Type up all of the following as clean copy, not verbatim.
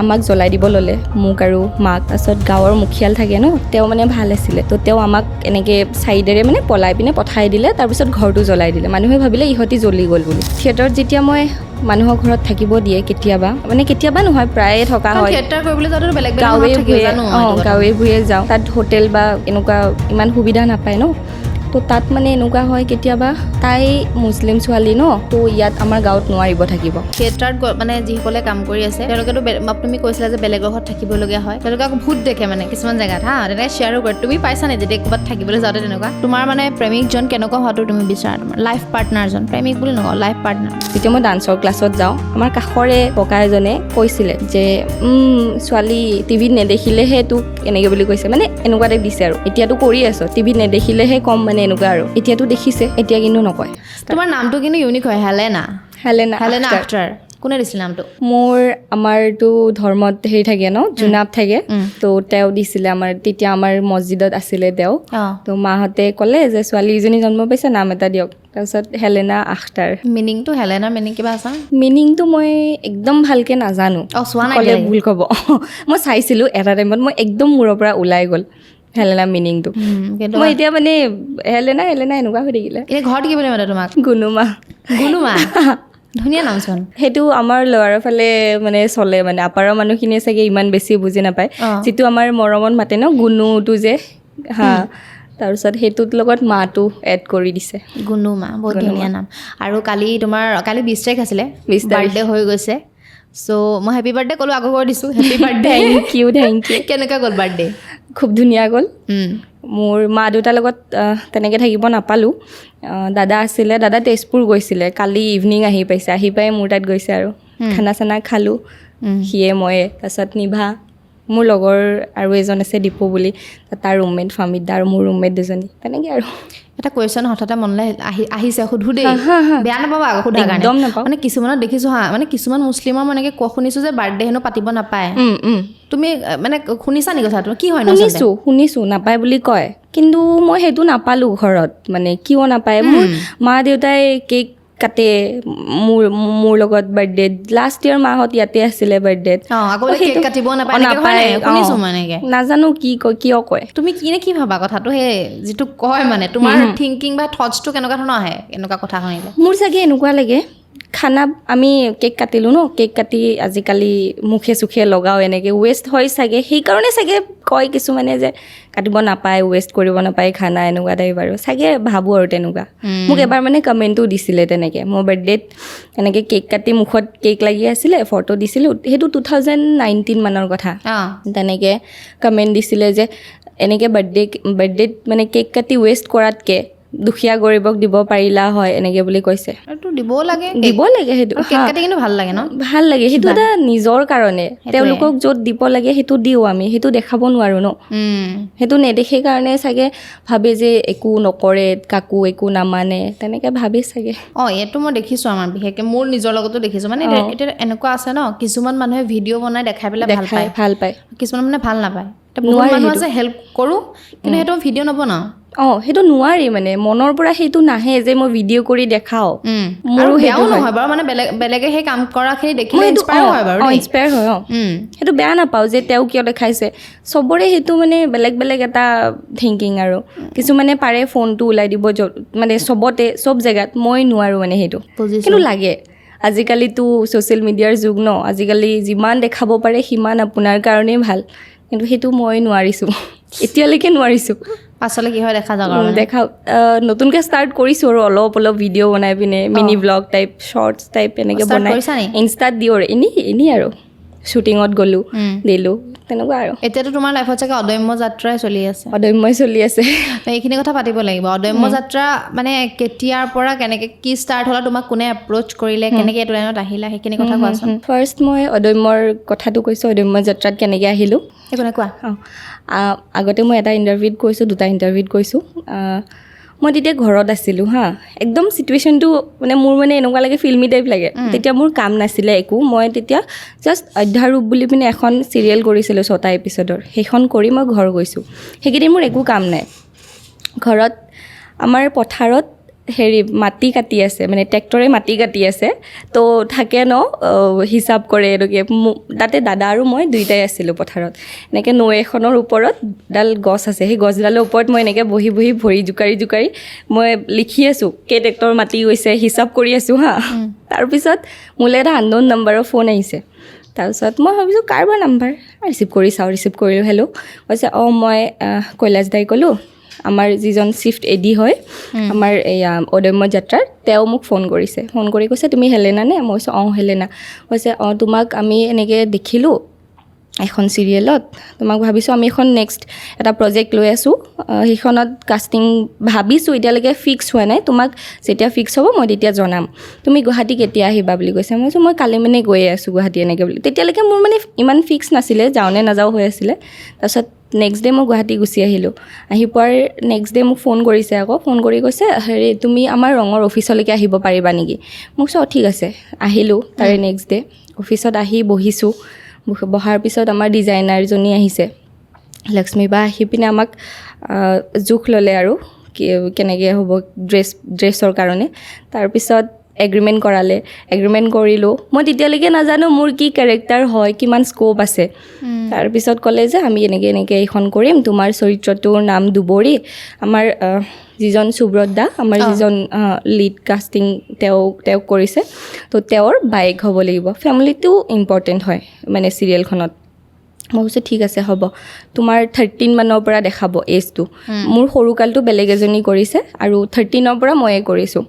আমাক জ্বলাই দিব ল'লে মোক আৰু মাক। তাৰপিছত গাঁৱৰ মুখিয়াল থাকে ন, তেওঁ মানে ভাল আছিলে, তো তেওঁ আমাক এনেকৈ চাইডেৰে মানে পলাই পিনে পঠাই দিলে। তাৰপিছত ঘৰটো জ্বলাই দিলে। মানুহে ভাবিলে ইহঁতি জ্বলি গ'ল বুলি। থিয়েটাৰত যেতিয়া মই মানুহৰ ঘৰত থাকিব দিয়ে কেতিয়াবা, মানে কেতিয়াবা নহয় প্ৰায়ে থকা হয়। থিয়েটাৰ কৰিবলৈ যাওঁতে বেলেগ গাঁৱে ভূঞে যাওঁ, তাত হোটেল বা এনেকুৱা ইমান সুবিধা নাপায় ন। তো তাত মানে এনেকুৱা হয় কেতিয়াবা, তাই মুছলিম ছোৱালী ন, তো ইয়াত আমাৰ গাঁৱত নোৱাৰিব থাকিব। থিয়েটাৰত মানে যিসকলে কাম কৰি আছে তেওঁলোকেতো তুমি কৈছিলা যে বেলেগৰ ঘৰত থাকিবলগীয়া হয়, তেওঁলোকে আকৌ ভূত দেখে মানে কিছুমান জেগাত তেনেকৈ শ্বেয়াৰো কৰে। তুমি পাইছা নে যেতিয়া ক'ৰবাত থাকিবলৈ যাওঁতে তেনেকুৱা? তোমাৰ মানে প্ৰেমিকজন কেনেকুৱা হোৱাটো তুমি বিচাৰা? তোমাৰ লাইফ পাৰ্টনাৰজন, প্ৰেমিক বুলি নকওঁ, লাইফ পাৰ্টনাৰ। যেতিয়া মই ডান্সৰ ক্লাছত যাওঁ, আমাৰ কাষৰে ককা এজনে কৈছিলে যে ছোৱালী টিভিত নেদেখিলেহে তোক এনেকৈ বুলি কৈছে, মানে এনেকুৱা টাইপ দিছে আৰু। এতিয়াতো কৰি আছ, টিভিত নেদেখিলেহে কম, মানে এনেকুৱা আৰু। এতিয়াতো দেখিছে, এতিয়া কিন্তু নকয়। তোমাৰ নামটো কিন্তু ইউনিক হয়, হেলেনা আখতাৰ। কোনে দিছিল নামটো? আমাৰতো ধৰ্মত হেৰি থাকে ন, জোনাব থাকে, তো তেওঁ দিছিলে আমাৰ। তেতিয়া আমাৰ মছজিদত আছিলে তেওঁ, তো মাহঁতে ক'লে যে ছোৱালীজনী জন্ম পাইছে, নাম এটা দিয়ক। তাৰপিছত হেলেনা আখতাৰ। মিনিংটো, হেলেনাৰ মিনিং কিবা আছে? মিনিংটো মই একদম ভালকে নাজানো, চোৱা নাই, ক'লে ভুল ক'ব। মই চাইছিলোঁ এটা টাইমত, মই একদম মূৰৰ পৰা ওলাই গ'ল হেলেনা মিনিংটো। মই এতিয়া মানে হেলেনা এনেকুৱা হৈ থাকিলে। এতিয়া ঘৰত কি বুলি মাতে তোমাক? গুনুমা। ধুনীয়া নামচোন। সেইটো আমাৰ ল'ৰাৰ ফালে মানে চলে, মানে আপাৰৰ মানুহখিনিয়ে চাগে ইমান বেছি বুজি নাপায়। যিটো আমাৰ মৰমত মাতে ন, গুনুটো যে, তাৰপিছত সেইটোত লগত মাটো এড কৰি দিছে, গুনুমা। বহুত ধুনীয়া নাম। আৰু কালি 20 তাৰিখ আছিলে, বাৰ্থডে হৈ গৈছে। চ' মই হেপী বাৰ্থডে ক'লোঁ, আকৌ কৈ দিছোঁ হেপী বাৰ্থডে। Thank U. কেনেকুৱা গ'ল বাৰ্থডে? খুব ধুনীয়া গ'ল। মোৰ মা দেউতাৰ লগত তেনেকৈ থাকিব নাপালোঁ। দাদা আছিলে, দাদা তেজপুৰ গৈছিলে, কালি ইভিনিং আহি পাইছে। আহি পাই মোৰ তাত গৈছে আৰু খানা চানা খালোঁ, সিয়ে ময়ে। তাৰপিছত নিভা, মোৰ লগৰ আৰু এজন আছে দীপু বুলি, তাৰ ৰুমমেট ফামিদা, আৰু মোৰ ৰুমমেট দুজনী, তেনেকৈ আৰু। এটা কুৱেশ্যন হঠাতে মনলৈ আহিছে, সুধো দেই, বেয়া নাপাবা আকৌ সোধাৰ কাৰণে। একদম নাপাওঁ। মানে কিছুমানত দেখিছোঁ মানে কিছুমান মুছলিমৰ মানে শুনিছোঁ যে বাৰ্থডে হেনো পাতিব নাপায়। তুমি মানে শুনিছা নেকি কথাটো? কি হয়? শুনিছোঁ নাপায় বুলি কয়, কিন্তু মই সেইটো নাপালোঁ ঘৰত। মানে কিয় নাপায়? মোৰ মা দেউতাই কেক কাটে মোৰ লগত বাৰ্থডেত। লাষ্ট ইয়াৰ মাহঁত ইয়াতে আছিলে বাৰ্থডেত, নাজানো কিয় কয়। তুমি কি ভাবা কথাটো? সেই যিটো কয় মানে তোমাৰ থিংকিং বা থটছটো কেনেকুৱা ধৰণৰ আহে এনেকুৱা কথা শুনিলে? মোৰ চাগে এনেকুৱা লাগে, খানা আমি কেক কাটিলোঁ ন, কেক কাটি আজিকালি মুখে চুখে লগাওঁ, এনেকৈ ৱেষ্ট হয় চাগে, সেইকাৰণে চাগে কয় কিছুমানে যে কাটিব নাপায়, ৱেষ্ট কৰিব নাপায় খানা, এনেকুৱা টাইপ আৰু চাগে ভাবোঁ আৰু তেনেকুৱা। মোক এবাৰ মানে কমেণ্টো দিছিলে তেনেকৈ, মোৰ বাৰ্থডেত এনেকৈ কেক কাটি মুখত কেক লাগি আছিলে, ফটো দিছিলোঁ, সেইটো 2019 মানৰ কথা। তেনেকৈ কমেণ্ট দিছিলে যে এনেকৈ বাৰ্থডেত মানে কেক কাটি ৱেষ্ট কৰাতকৈ দুখীয়া গৰীবক দিব পাৰিলা হয়, এনেকৈ বুলি কৈছে। দিব লাগে সেইটো। কেক কাটি কিন্তু ভাল লাগে ন? ভাল লাগে, সেইটো এটা নিজৰ কাৰণে। তেওঁলোকক য'ত দিব লাগে সেইটো দিওঁ আমি, সেইটো দেখাব নোৱাৰোঁ ন। সেইটো নেদেখে কাৰণে চাগে ভাবে যে একো নকৰে, কাকো একো নামানে, তেনেকৈ ভাবে চাগে। এইটো মই দেখিছোঁ, আমাৰ বিশেষকৈ মোৰ নিজৰ লগতো দেখিছোঁ। মানে এতিয়া এনেকুৱা আছে ন, কিছুমান মানুহে ভিডিঅ' বনাই দেখাই পেলাই ভাল পায়, কিছুমান মানে ভাল নাপায়। বহুত মানুহ আছে হেল্প কৰোঁ, কিন্তু সেইটো ভিডিঅ' নবনাওঁ। সেইটো নোৱাৰি, মানে মনৰ পৰা সেইটো নাহে যে মই ভিডিঅ' কৰি দেখাওঁ। মোৰো বেয়াও নহয় বাৰু, মানে বেলেগে সেই কাম কৰাখিনি দেখিলে ইনস্পায়াৰ হয় বাৰু। ইনস্পায়াৰ হয়, সেইটো বেয়া নাপাওঁ যে তেওঁ কিয় দেখাইছে। চবৰে সেইটো মানে বেলেগ এটা থিংকিং আৰু। কিছুমানে পাৰে ফোনটো ওলাই দিব মানে চব জেগাত, মই নোৱাৰোঁ মানে সেইটো। কিন্তু লাগে, আজিকালিতো ছ'চিয়েল মিডিয়াৰ যুগ ন, আজিকালি যিমান দেখাব পাৰে সিমান আপোনাৰ কাৰণেই ভাল, কিন্তু সেইটো মই নোৱাৰিছোঁ, এতিয়ালৈকে নোৱাৰিছোঁ। পাছলৈ কি হয় দেখা যাওক। নতুনকৈ ষ্টাৰ্ট কৰিছোঁ আৰু অলপ ভিডিঅ' বনাই পিনে, mini blog type, shorts type এনেকৈ বনাই ইনষ্টাত দিওঁ, এনেই আৰু শ্বুটিঙত গ'লোঁ, দিলোঁ, তেনেকুৱা আৰু। এতিয়াতো তোমাৰ লাইফত চাগে অদম্য যাত্ৰাই চলি আছে। অদম্যই চলি আছে। এইখিনি কথা পাতিব লাগিব। অদম্য যাত্ৰা মানে কেতিয়াৰ পৰা, কেনেকৈ কি ষ্টাৰ্ট হ'লা, তোমাক কোনে এপ্ৰ'চ কৰিলে, কেনেকৈ এইটো লাইনত আহিলা, সেইখিনি কথা কোৱাচোন। ফাৰ্ষ্ট মই অদম্যৰ কথাটো কৈছোঁ, অদম্য যাত্ৰাত কেনেকৈ আহিলোঁ। একো কোৱা। আগতে মই এটা ইণ্টাৰভিউত কৈছোঁ, 2টা ইণ্টাৰভিউত কৈছোঁ। মই তেতিয়া ঘৰত আছিলোঁ একদম চিটুৱেশ্যনটো মানে মোৰ মানে এনেকুৱা লাগে, ফিল্মি টাইপ লাগে। তেতিয়া মোৰ কাম নাছিলে একো, মই তেতিয়া জাষ্ট অধ্যাৰূপ বুলি পিনে এখন চিৰিয়েল কৰিছিলোঁ 6টা এপিছ'ডৰ, সেইখন কৰি মই ঘৰ গৈছোঁ। সেইকেইদিন মোৰ একো কাম নাই ঘৰত। আমাৰ পথাৰত হেৰি মাটি কাটি আছে মানে ট্ৰেক্টৰে মাটি কাটি আছে তো থাকে ন হিচাপ কৰে এনেকৈ তাতে দাদা আৰু মই দুইটাই আছিলোঁ পথাৰত এনেকৈ নৈ এখনৰ ওপৰত এডাল গছ আছে সেই গছডালৰ ওপৰত মই এনেকৈ বহি বহি ভৰি জোকাৰি মই লিখি আছোঁ কেই ট্ৰেক্টৰ মাটি গৈছে হিচাপ কৰি আছোঁ হা তাৰপিছত মোলৈ এটা আনন'ন নাম্বাৰৰ ফোন আহিছে তাৰপিছত মই ভাবিছোঁ কাৰোবাৰ নাম্বাৰ ৰিচিভ কৰিলোঁ হেল্ল' কৈছে মই কৈলাশ দাই ক'লোঁ আমাৰ যিজন চিফ্ট এডি হয় আমাৰ এয়া অদম্য যাত্ৰাৰ তেওঁ মোক ফোন কৰি কৈছে তুমি হেলেনা নে মই কৈছোঁ হেলেনা কৈছে তোমাক আমি এনেকৈ দেখিলোঁ এখন চিৰিয়েলত তোমাক ভাবিছোঁ আমি এখন নেক্সট এটা প্ৰজেক্ট লৈ আছোঁ সেইখনত কাষ্টিং ভাবিছোঁ এতিয়ালৈকে ফিক্স হোৱা নাই তোমাক যেতিয়া ফিক্স হ'ব মই তেতিয়া জনাম তুমি গুৱাহাটী কেতিয়া আহিবা বুলি কৈছে মই কৈছোঁ মই কালি মানে গৈয়ে আছোঁ গুৱাহাটী এনেকৈ বুলি তেতিয়ালৈকে মোৰ মানে ইমান ফিক্স নাছিলে যাওঁ নে নাযাওঁ হৈ আছিলে তাৰপিছত নেক্সট ডে' মই গুৱাহাটী গুচি আহিলোঁ আহি পোৱাৰ নেক্সট ডে' মোক ফোন কৰিছে আকৌ ফোন কৰি কৈছে হেৰি তুমি আমাৰ ৰঙৰ অফিচলৈকে আহিব পাৰিবা নেকি মোক কৈছোঁ ঠিক আছে আহিলোঁ তাৰে নেক্সট ডে' অফিচত আহি বহিছোঁ বহাৰ পিছত আমাৰ ডিজাইনাৰজনী আহিছে লক্ষ্মী বা আহি পিনে আমাক জোখ ল'লে আৰু কেনেকৈ হ'ব ড্ৰেছৰ কাৰণে তাৰপিছত এগ্ৰিমেণ্ট কৰিলোঁ মই তেতিয়ালৈকে নাজানো মোৰ কি কেৰেক্টাৰ হয় কিমান স্ক'প আছে তাৰপিছত ক'লে যে আমি এনেকৈ এইখন কৰিম তোমাৰ চৰিত্ৰটোৰ নাম দুবৰি আমাৰ যিজন সুব্ৰত দা আমাৰ যিজন লিড কাষ্টিং তেওঁক কৰিছে তো তেওঁৰ বাইক হ'ব লাগিব ফেমিলিটো ইম্পৰ্টেণ্ট হয় মানে চিৰিয়েলখনত মই কৈছোঁ ঠিক আছে হ'ব তোমাৰ 13 মানৰ পৰা দেখাব এজটো মোৰ সৰুকালটো বেলেগ এজনী কৰিছে আৰু 13ৰ পৰা ময়ে কৰিছোঁ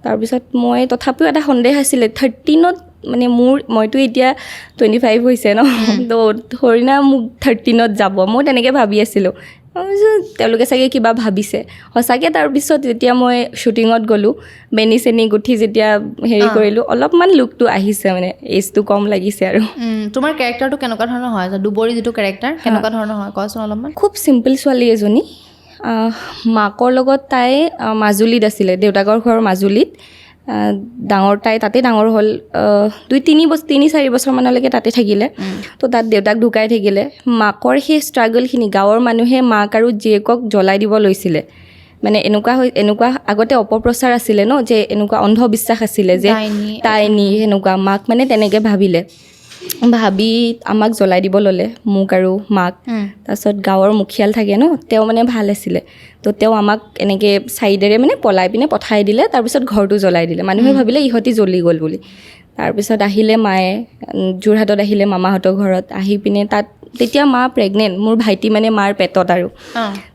তাৰপিছত মই তথাপিও এটা সন্দেহ আছিলে 13ত মানে মইতো এতিয়া 25 হৈছে ন তো হৰিণা মোক 13ত যাব মই তেনেকৈ ভাবি আছিলোঁ তেওঁলোকে চাগে কিবা ভাবিছে সঁচাকৈ তাৰপিছত যেতিয়া মই শ্বুটিঙত গ'লোঁ বেনি চেনি গুঠি যেতিয়া হেৰি কৰিলোঁ অলপমান লুকটো আহিছে মানে এজটো কম লাগিছে আৰু তোমাৰ কেৰেক্টাৰটো কেনেকুৱা ধৰণৰ হয় দুবৰি যিটো কেৰেক্টাৰ কেনেকুৱা ধৰণৰ হয় কোৱাচোন অলপমান খুব চিম্পল ছোৱালী এজনী মাকৰ লগত তাই মাজুলীত আছিলে দেউতাকৰ ঘৰ মাজুলীত তাই তাতে ডাঙৰ হ'ল 2-3-4 বছৰমানলৈকে তাতে থাকিলে তো তাত দেউতাক ঢুকাই থাকিলে মাকৰ সেই ষ্ট্ৰাগলখিনি গাঁৱৰ মানুহে মাক আৰু জীয়েকক জ্বলাই দিব লৈছিলে মানে এনেকুৱা আগতে অপপ্ৰচাৰ আছিলে ন যে এনেকুৱা অন্ধবিশ্বাস আছিলে যে তাই সেনেকুৱা মাক মানে তেনেকৈ ভাবি আমাক জ্বলাই দিব ল'লে মোক আৰু মাক তাৰপিছত গাঁৱৰ মুখিয়াল থাকে ন তেওঁ মানে ভাল আছিলে তো তেওঁ আমাক এনেকৈ চাইডেৰে মানে পলাই পিনে পঠাই দিলে তাৰপিছত ঘৰটো জ্বলাই দিলে মানুহে ভাবিলে ইহঁতি জ্বলি গ'ল বুলি তাৰপিছত আহিলে মায়ে যোৰহাটত আহিলে মামাহঁতৰ ঘৰত আহি পিনে তাত তেতিয়া মা প্ৰেগনেণ্ট মোৰ ভাইটি মানে মাৰ পেটত আৰু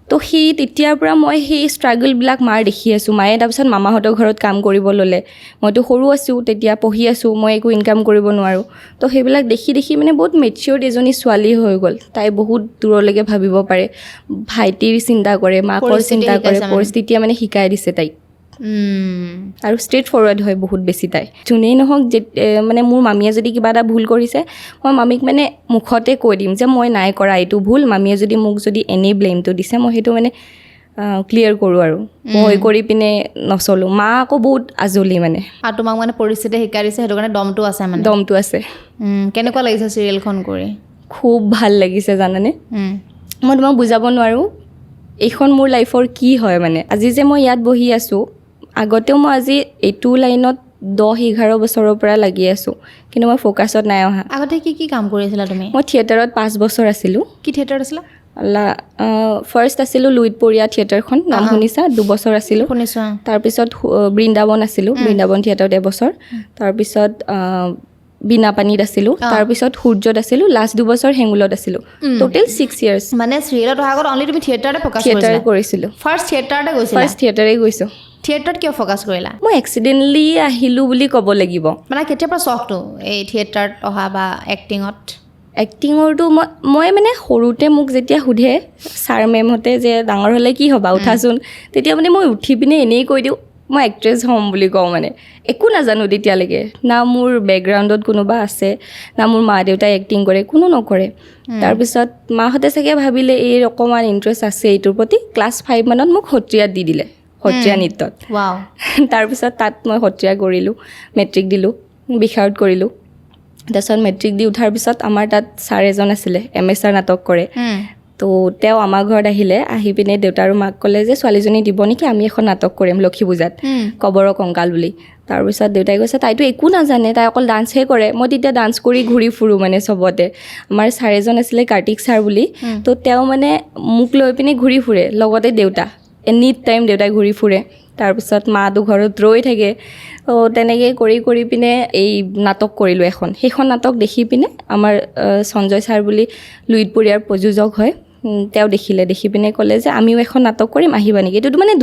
তো সেই তেতিয়াৰ পৰা মই সেই ষ্ট্ৰাগলবিলাক মাৰ দেখি আছোঁ মায়ে তাৰপিছত মামাহঁতৰ ঘৰত কাম কৰিব ল'লে মইতো সৰু আছোঁ তেতিয়া পঢ়ি আছোঁ মই একো ইনকাম কৰিব নোৱাৰোঁ তো সেইবিলাক দেখি মানে বহুত মেচিয়ৰ্ড এজনী ছোৱালী হৈ গ'ল তাই বহুত দূৰলৈকে ভাবিব পাৰে ভাইটিৰ চিন্তা কৰে মাকৰ চিন্তা কৰে পৰিস্থিতিয়ে মানে শিকাই দিছে তাইক আৰু ষ্ট্ৰেইট ফৰৱাৰ্ড হয় বহুত বেছি তাই যোনেই নহওক মানে মোৰ মামীয়ে যদি কিবা এটা ভুল কৰিছে মই মামীক মানে মুখতে কৈ দিম যে মই নাই কৰা এইটো ভুল মামীয়ে যদি মোক এনেই ব্লেমটো দিছে মই সেইটো মানে ক্লিয়াৰ কৰোঁ আৰু ভয় কৰি পিনে নচলোঁ মা আকৌ বহুত আজলি মানে আৰু তোমাক মানে পৰিস্থিতি শিকাই দিছে সেইটো কাৰণে দমটো আছে কেনেকুৱা লাগিছে চিৰিয়েলখন কৰি খুব ভাল লাগিছে জানানে মই তোমাক বুজাব নোৱাৰোঁ এইখন মোৰ লাইফৰ কি হয় মানে আজি যে মই ইয়াত বহি আছোঁ আগতেও মই আজি এইটো লাইনত 10-11 বছৰৰ পৰা লাগি আছোঁ কিন্তু মই ফ'কাছত নাই অহা আগতে কি কাম কৰি আছিলা তুমি মই থিয়েটাৰত 5 বছৰ আছিলোঁ কি থিয়েটাৰত আছিলা ফাৰ্ষ্ট আছিলোঁ লুইতপৰীয়া থিয়েটাৰখন নাম শুনিছা 2 বছৰ আছিলোঁ শুনিছোঁ তাৰপিছত বৃন্দাবন আছিলোঁ বৃন্দাবন থিয়েটাৰত 1 বছৰ তাৰপিছত বিনাপানীত আছিলোঁ তাৰপিছত সূৰ্যত আছিলোঁ লাষ্ট 2 বছৰ হেঙুলত আছিলোঁ টোটেল 6 ইয়াৰ্ছ মানে চিৰিয়েলত অহাৰ আগত অনলি তুমি থিয়েটাৰতে ফ'কাছ থিয়েটাৰ কৰিছিলোঁ ফাৰ্ষ্ট থিয়েটাৰতে গৈছিলা ফাৰ্ষ্ট থিয়েটাৰে গৈছোঁ থিয়েটাৰত কিয় ফ'কাছ কৰিলা মই এক্সিডেণ্টলি আহিলোঁ বুলি ক'ব লাগিব মানে কেতিয়াৰ পৰা চখটো এই থিয়েটাৰত অহা বা এক্টিঙৰটো মই মানে সৰুতে মোক যেতিয়া সোধে ছাৰ মেমহঁতে যে ডাঙৰ হ'লে কি হ'বা উঠাচোন তেতিয়া মানে মই উঠি পিনে এনেই কৈ দিওঁ মই এক্ট্ৰেছ হ'ম বুলি কওঁ মানে একো নাজানো তেতিয়ালৈকে না মোৰ বেকগ্ৰাউণ্ডত কোনোবা আছে না মোৰ মা দেউতাই এক্টিং কৰে কোনো নকৰে তাৰপিছত মাহঁতে চাগে ভাবিলে এই অকণমান ইণ্টাৰেষ্ট আছে এইটোৰ প্ৰতি ক্লাছ 5 মানত মোক সত্ৰীয়াত দি দিলে সত্ৰীয়া নৃত্যত তাৰপিছত তাত মই সত্ৰীয়া কৰিলোঁ মেট্ৰিক দিলোঁ বিশাৰত কৰিলোঁ তাৰপিছত মেট্ৰিক দি উঠাৰ পিছত আমাৰ তাত ছাৰ এজন আছিলে MS নাটক কৰে তো তো তেওঁ আমাৰ ঘৰত আহিলে, আহি পিনে দেউতা আৰু মাক ক'লে যে ছোৱালীজনী দিব নেকি, আমি এখন নাটক কৰিম লক্ষী পূজাত, কবৰৰ কংকাল বুলি। তাৰপিছত দেউতাই কৈছে তাইতো একো নাজানে, তাই অকল ডান্সহে কৰে। মই তেতিয়া ডান্স কৰি ঘূৰি ফুৰোঁ মানে চবতে। আমাৰ ছাৰ এজন আছিলে কাৰ্তিক ছাৰ বুলি, তো তেওঁ মানে মোক লৈ পিনে ঘূৰি ফুৰে, লগতে দেউতা এনি টাইম দেউতাই ঘূৰি ফুৰে। তাৰপিছত মাটো ঘৰত ৰৈ থাকে। তেনেকৈ কৰি পিনে এই নাটক কৰিলোঁ এখন। সেইখন নাটক দেখি পিনে আমাৰ সঞ্জয় ছাৰ বুলি লুইতপুৰীয়াৰ প্ৰযোজক হয়, তেওঁ দেখি পিনে ক'লে যে আমিও এখন নাটক কৰিম, আহিবা নেকি। এইটোতো মানে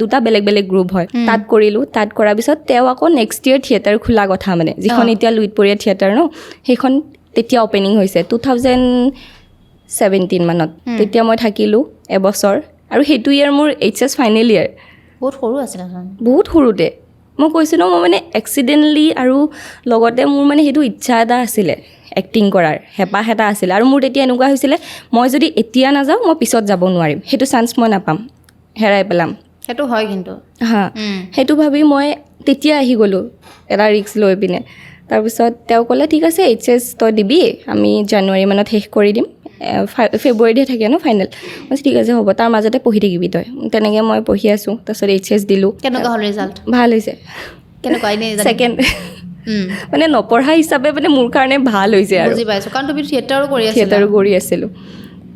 দুটা বেলেগ বেলেগ গ্ৰুপ হয়। তাত কৰিলোঁ। তাত কৰাৰ পিছত তেওঁ আকৌ নেক্সট ইয়েৰ থিয়েটাৰ খোলা কথা, মানে যিখন এতিয়া লুইতপুৰীয়া থিয়েটাৰ ন, সেইখন তেতিয়া অ'পেনিং হৈছে 2017 মানত। তেতিয়া মই থাকিলোঁ এবছৰ, আৰু সেইটো ইয়েৰ মোৰ HS ফাইনেল ইয়েৰ। বহুত সৰু আছিলে বহুত সৰুতে। মই কৈছোঁ ন, মই মানে এক্সিডেণ্টলি, আৰু লগতে মোৰ মানে সেইটো ইচ্ছা এটা আছিলে, এক্টিং কৰাৰ হেঁপাহ এটা আছিলে। আৰু মোৰ তেতিয়া এনেকুৱা হৈছিলে, মই যদি এতিয়া নাযাওঁ মই পিছত যাব নোৱাৰিম, সেইটো চান্স মই নাপাম, হেৰাই পেলাম। সেইটো হয় কিন্তু হা, সেইটো ভাবি মই তেতিয়া আহি গ'লোঁ এটা ৰিস্ক লৈ পিনে। তাৰপিছত তেওঁ ক'লে ঠিক আছে HS তই দিবি, আমি জানুৱাৰী মানত শেষ কৰি দিম, ফেব্ৰুৱাৰীতহে থাকে ন ফাইনেল। মই ঠিক আছে হ'ব, তাৰ মাজতে পঢ়ি থাকিবি তই। তেনেকৈ মই পঢ়ি আছোঁ। তাৰপিছত HS দিলোঁ। কেনেকুৱা হ'ল ৰিজাল্ট? ভাল হৈছে। কেনেকুৱা এনেই ছেকেণ্ড মানে নপঢ়া হিচাপে মানে মোৰ কাৰণে ভাল হৈছে আৰু। বুজি পাইছোঁ, কাৰণ তুমি থিয়েটাৰো কৰি আছিলোঁ।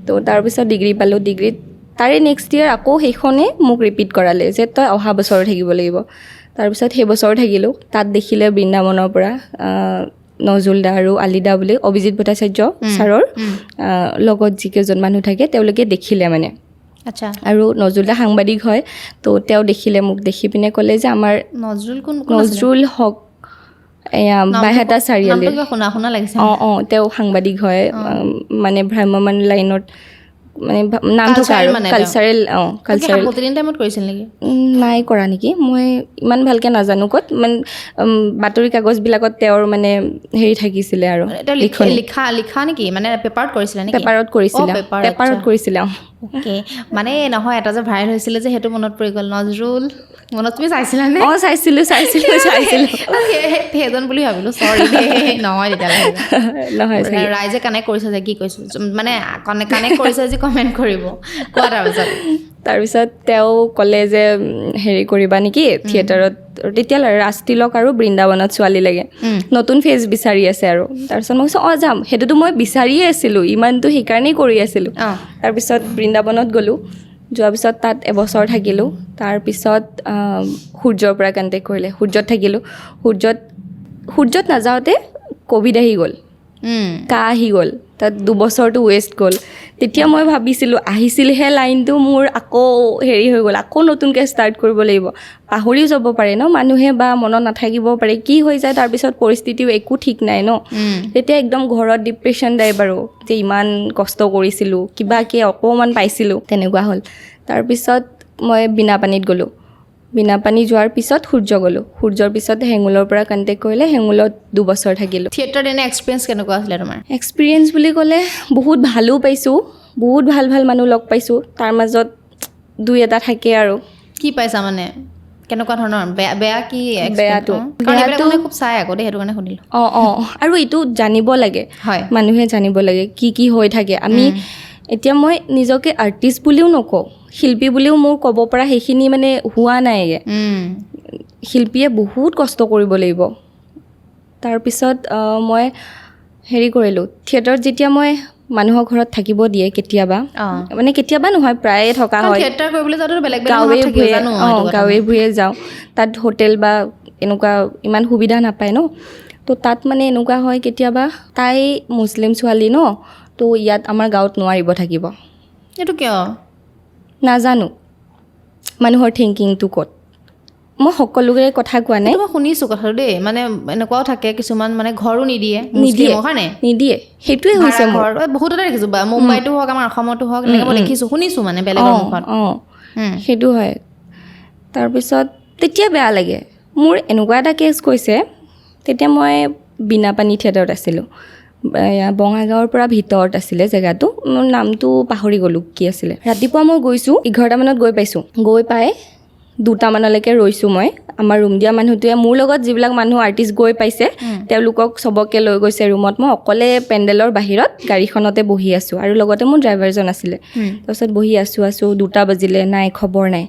তো তাৰপিছত ডিগ্ৰী পালোঁ। ডিগ্ৰীত তাৰে নেক্সট ইয়েৰ আকৌ সেইখনে মোক ৰিপিট কৰালে যে তই অহা বছৰো থাকিব লাগিব। তাৰপিছত সেই বছৰো থাকিলোঁ। তাত দেখিলে বৃন্দাবনৰ পৰা নজৰুল দা আৰু আলিদা বুলি অভিজিত ভট্টাচাৰ্য ছাৰৰ লগত যিকেইজন মানুহ থাকে, তেওঁলোকে দেখিলে মানে। আচ্ছা। আৰু নজৰুল দা সাংবাদিক হয়, তো তেওঁ দেখিলে মোক, দেখি পিনে ক'লে যে আমাৰ নজৰুল হক, এয়া বাইহাটা চাৰিআলি, শুনা লাগিছে। তেওঁ সাংবাদিক হয়, মানে ভ্ৰাম্যমাণ লাইনত মানে নাম থকা আৰু কালচাৰেল। টাইমত কৰিছিল নেকি? নাই কৰা নেকি, মই ইমান ভালকৈ নাজানো ক'ত, মানে বাতৰি কাগজবিলাকত তেওঁৰ মানে হেৰি থাকিছিলে আৰু লিখা নেকি, মানে পেপাৰত কৰিছিলে নেকি? পেপাৰত কৰিছিলে। অ'কে, মানে নহয় এটা যে ভাইৰেল হৈছিলে যে, সেইটো মনত পৰি গ'ল। নজৰুল মনত তুমি চাইছিলানে? চাইছিলোঁ। সেইজন বুলি ভাবিলোঁ, চৰি দেই, নহয় তেতিয়াহ'লে নহয়। ৰাইজে কানেক্ট কৰিছে যে, কি কৈছোঁ মানে কানেক্ট কৰিছে যে কমেণ্ট কৰিব, কোৱা। তাৰপিছত তেওঁ ক'লে যে হেৰি কৰিবা নেকি থিয়েটাৰত। তেতিয়া ৰাজতিলক আৰু বৃন্দাবনত ছোৱালী লাগে, নতুন ফেচ বিচাৰি আছে আৰু। তাৰপিছত মই কৈছোঁ যাম, সেইটোতো মই বিচাৰিয়ে আছিলোঁ, ইমানটো সেইকাৰণেই কৰি আছিলোঁ। তাৰপিছত বৃন্দাবনত গ'লোঁ। যোৱাৰ পিছত তাত এবছৰ থাকিলোঁ। তাৰপিছত সূৰ্যৰ পৰা কণ্টেক্ট কৰিলে, সূৰ্যত থাকিলোঁ। সূৰ্যত নাযাওঁতে ক'ভিড আহি গ'ল, আহি গ'ল। তাত 2 বছৰটো ৱেষ্ট গ'ল। তেতিয়া মই ভাবিছিলোঁ, আহিছিলহে লাইনটো মোৰ, আকৌ হেৰি হৈ গ'ল, আকৌ নতুনকৈ ষ্টাৰ্ট কৰিব লাগিব। পাহৰিও যাব পাৰে ন মানুহে, বা মনত নাথাকিব পাৰে, কি হৈ যায় তাৰপিছত পৰিস্থিতিও একো ঠিক নাই ন। তেতিয়া একদম ঘৰত ডিপ্ৰেশ্যন যায় বাৰু, যে ইমান কষ্ট কৰিছিলোঁ, কিবাকৈ অকণমান পাইছিলোঁ, তেনেকুৱা হ'ল। তাৰপিছত মই বীণাপানীত গ'লোঁ। বীণাপানী যোৱাৰ পিছত সূৰ্য গ'লোঁ। সূৰ্যৰ পিছত হেঙুলৰ পৰা কণ্টেক্ট কৰিলে, হেঙুলত 2 বছৰ থাকিলোঁ। থিয়েটাৰ এনে এক্সপিৰিয়েঞ্চ কেনেকুৱা আছিলে তোমাৰ? এক্সপিৰিয়েঞ্চ বুলি ক'লে বহুত ভালো পাইছোঁ, বহুত ভাল মানুহ লগ পাইছোঁ। তাৰ মাজত 2-এটা থাকে আৰু। কি পাইছা মানে, কেনেকুৱা ধৰণৰ? বেয়া কি? বেয়াটো খুব চাই আকৌ দেই, সেইটো কাৰণে সুধিলোঁ। আৰু এইটো জানিব লাগে, হয়, মানুহে জানিব লাগে কি হৈ থাকে। এতিয়া মই নিজকে আৰ্টিষ্ট বুলিও নকওঁ, শিল্পী বুলিও মোৰ ক'ব পৰা সেইখিনি মানে হোৱা নাইগে। শিল্পীয়ে বহুত কষ্ট কৰিব লাগিব। তাৰপিছত মই হেৰি কৰিলোঁ, থিয়েটাৰত যেতিয়া মই মানুহৰ ঘৰত থাকিব দিয়ে কেতিয়াবা, মানে কেতিয়াবা নহয়, প্ৰায়ে থকা হয়। থিয়েটাৰ কৰিবলৈ যাওঁতে বেলেগ গাঁৱে ভূঞে যাওঁ, তাত হোটেল বা এনেকুৱা ইমান সুবিধা নাপায় ন। তো তাত মানে এনেকুৱা হয় কেতিয়াবা, তাই মুছলিম ছোৱালী ন, তো ইয়াত আমাৰ গাঁৱত নোৱাৰিব থাকিব। এইটো কিয় নাজানো, মানুহৰ থিংকিংটো ক'ত। মই সকলোৰে কথা কোৱা নাই, মই শুনিছোঁ কথাটো দেই, মানে এনেকুৱাও থাকে কিছুমান, মানে ঘৰো নিদিয়ে, সেইটোৱে হৈছে ঘৰ বহুততে দেখিছোঁ, মুম্বাইতো হওক, আমাৰ অসমতো হওক, এনেকৈ মই দেখিছোঁ, শুনিছোঁ মানে বেলেগৰ মুখত। সেইটো হয়। তাৰপিছত তেতিয়া বেয়া লাগে মোৰ। এনেকুৱা এটা কেছ কৈছে, তেতিয়া মই বীণাপানী থিয়েটাৰত আছিলোঁ, বঙাইগাঁৱৰ পৰা ভিতৰত আছিলে জেগাটো, মোৰ নামটো পাহৰি গ'লোঁ কি আছিলে। ৰাতিপুৱা মই গৈছোঁ, 11টা মানত গৈ পাইছোঁ। গৈ পাই 2টামানলৈকে ৰৈছোঁ মই আমাৰ ৰুম দিয়া মানুহটোৱে মোৰ লগত যিবিলাক মানুহ আৰ্টিষ্ট গৈ পাইছে তেওঁলোকক চবকে লৈ গৈছে ৰুমত মই অকলে পেণ্ডেলৰ বাহিৰত গাড়ীখনতে বহি আছোঁ আৰু লগতে মোৰ ড্ৰাইভাৰজন আছিলে তাৰপিছত বহি আছোঁ 2টা বাজিলে নাই খবৰ নাই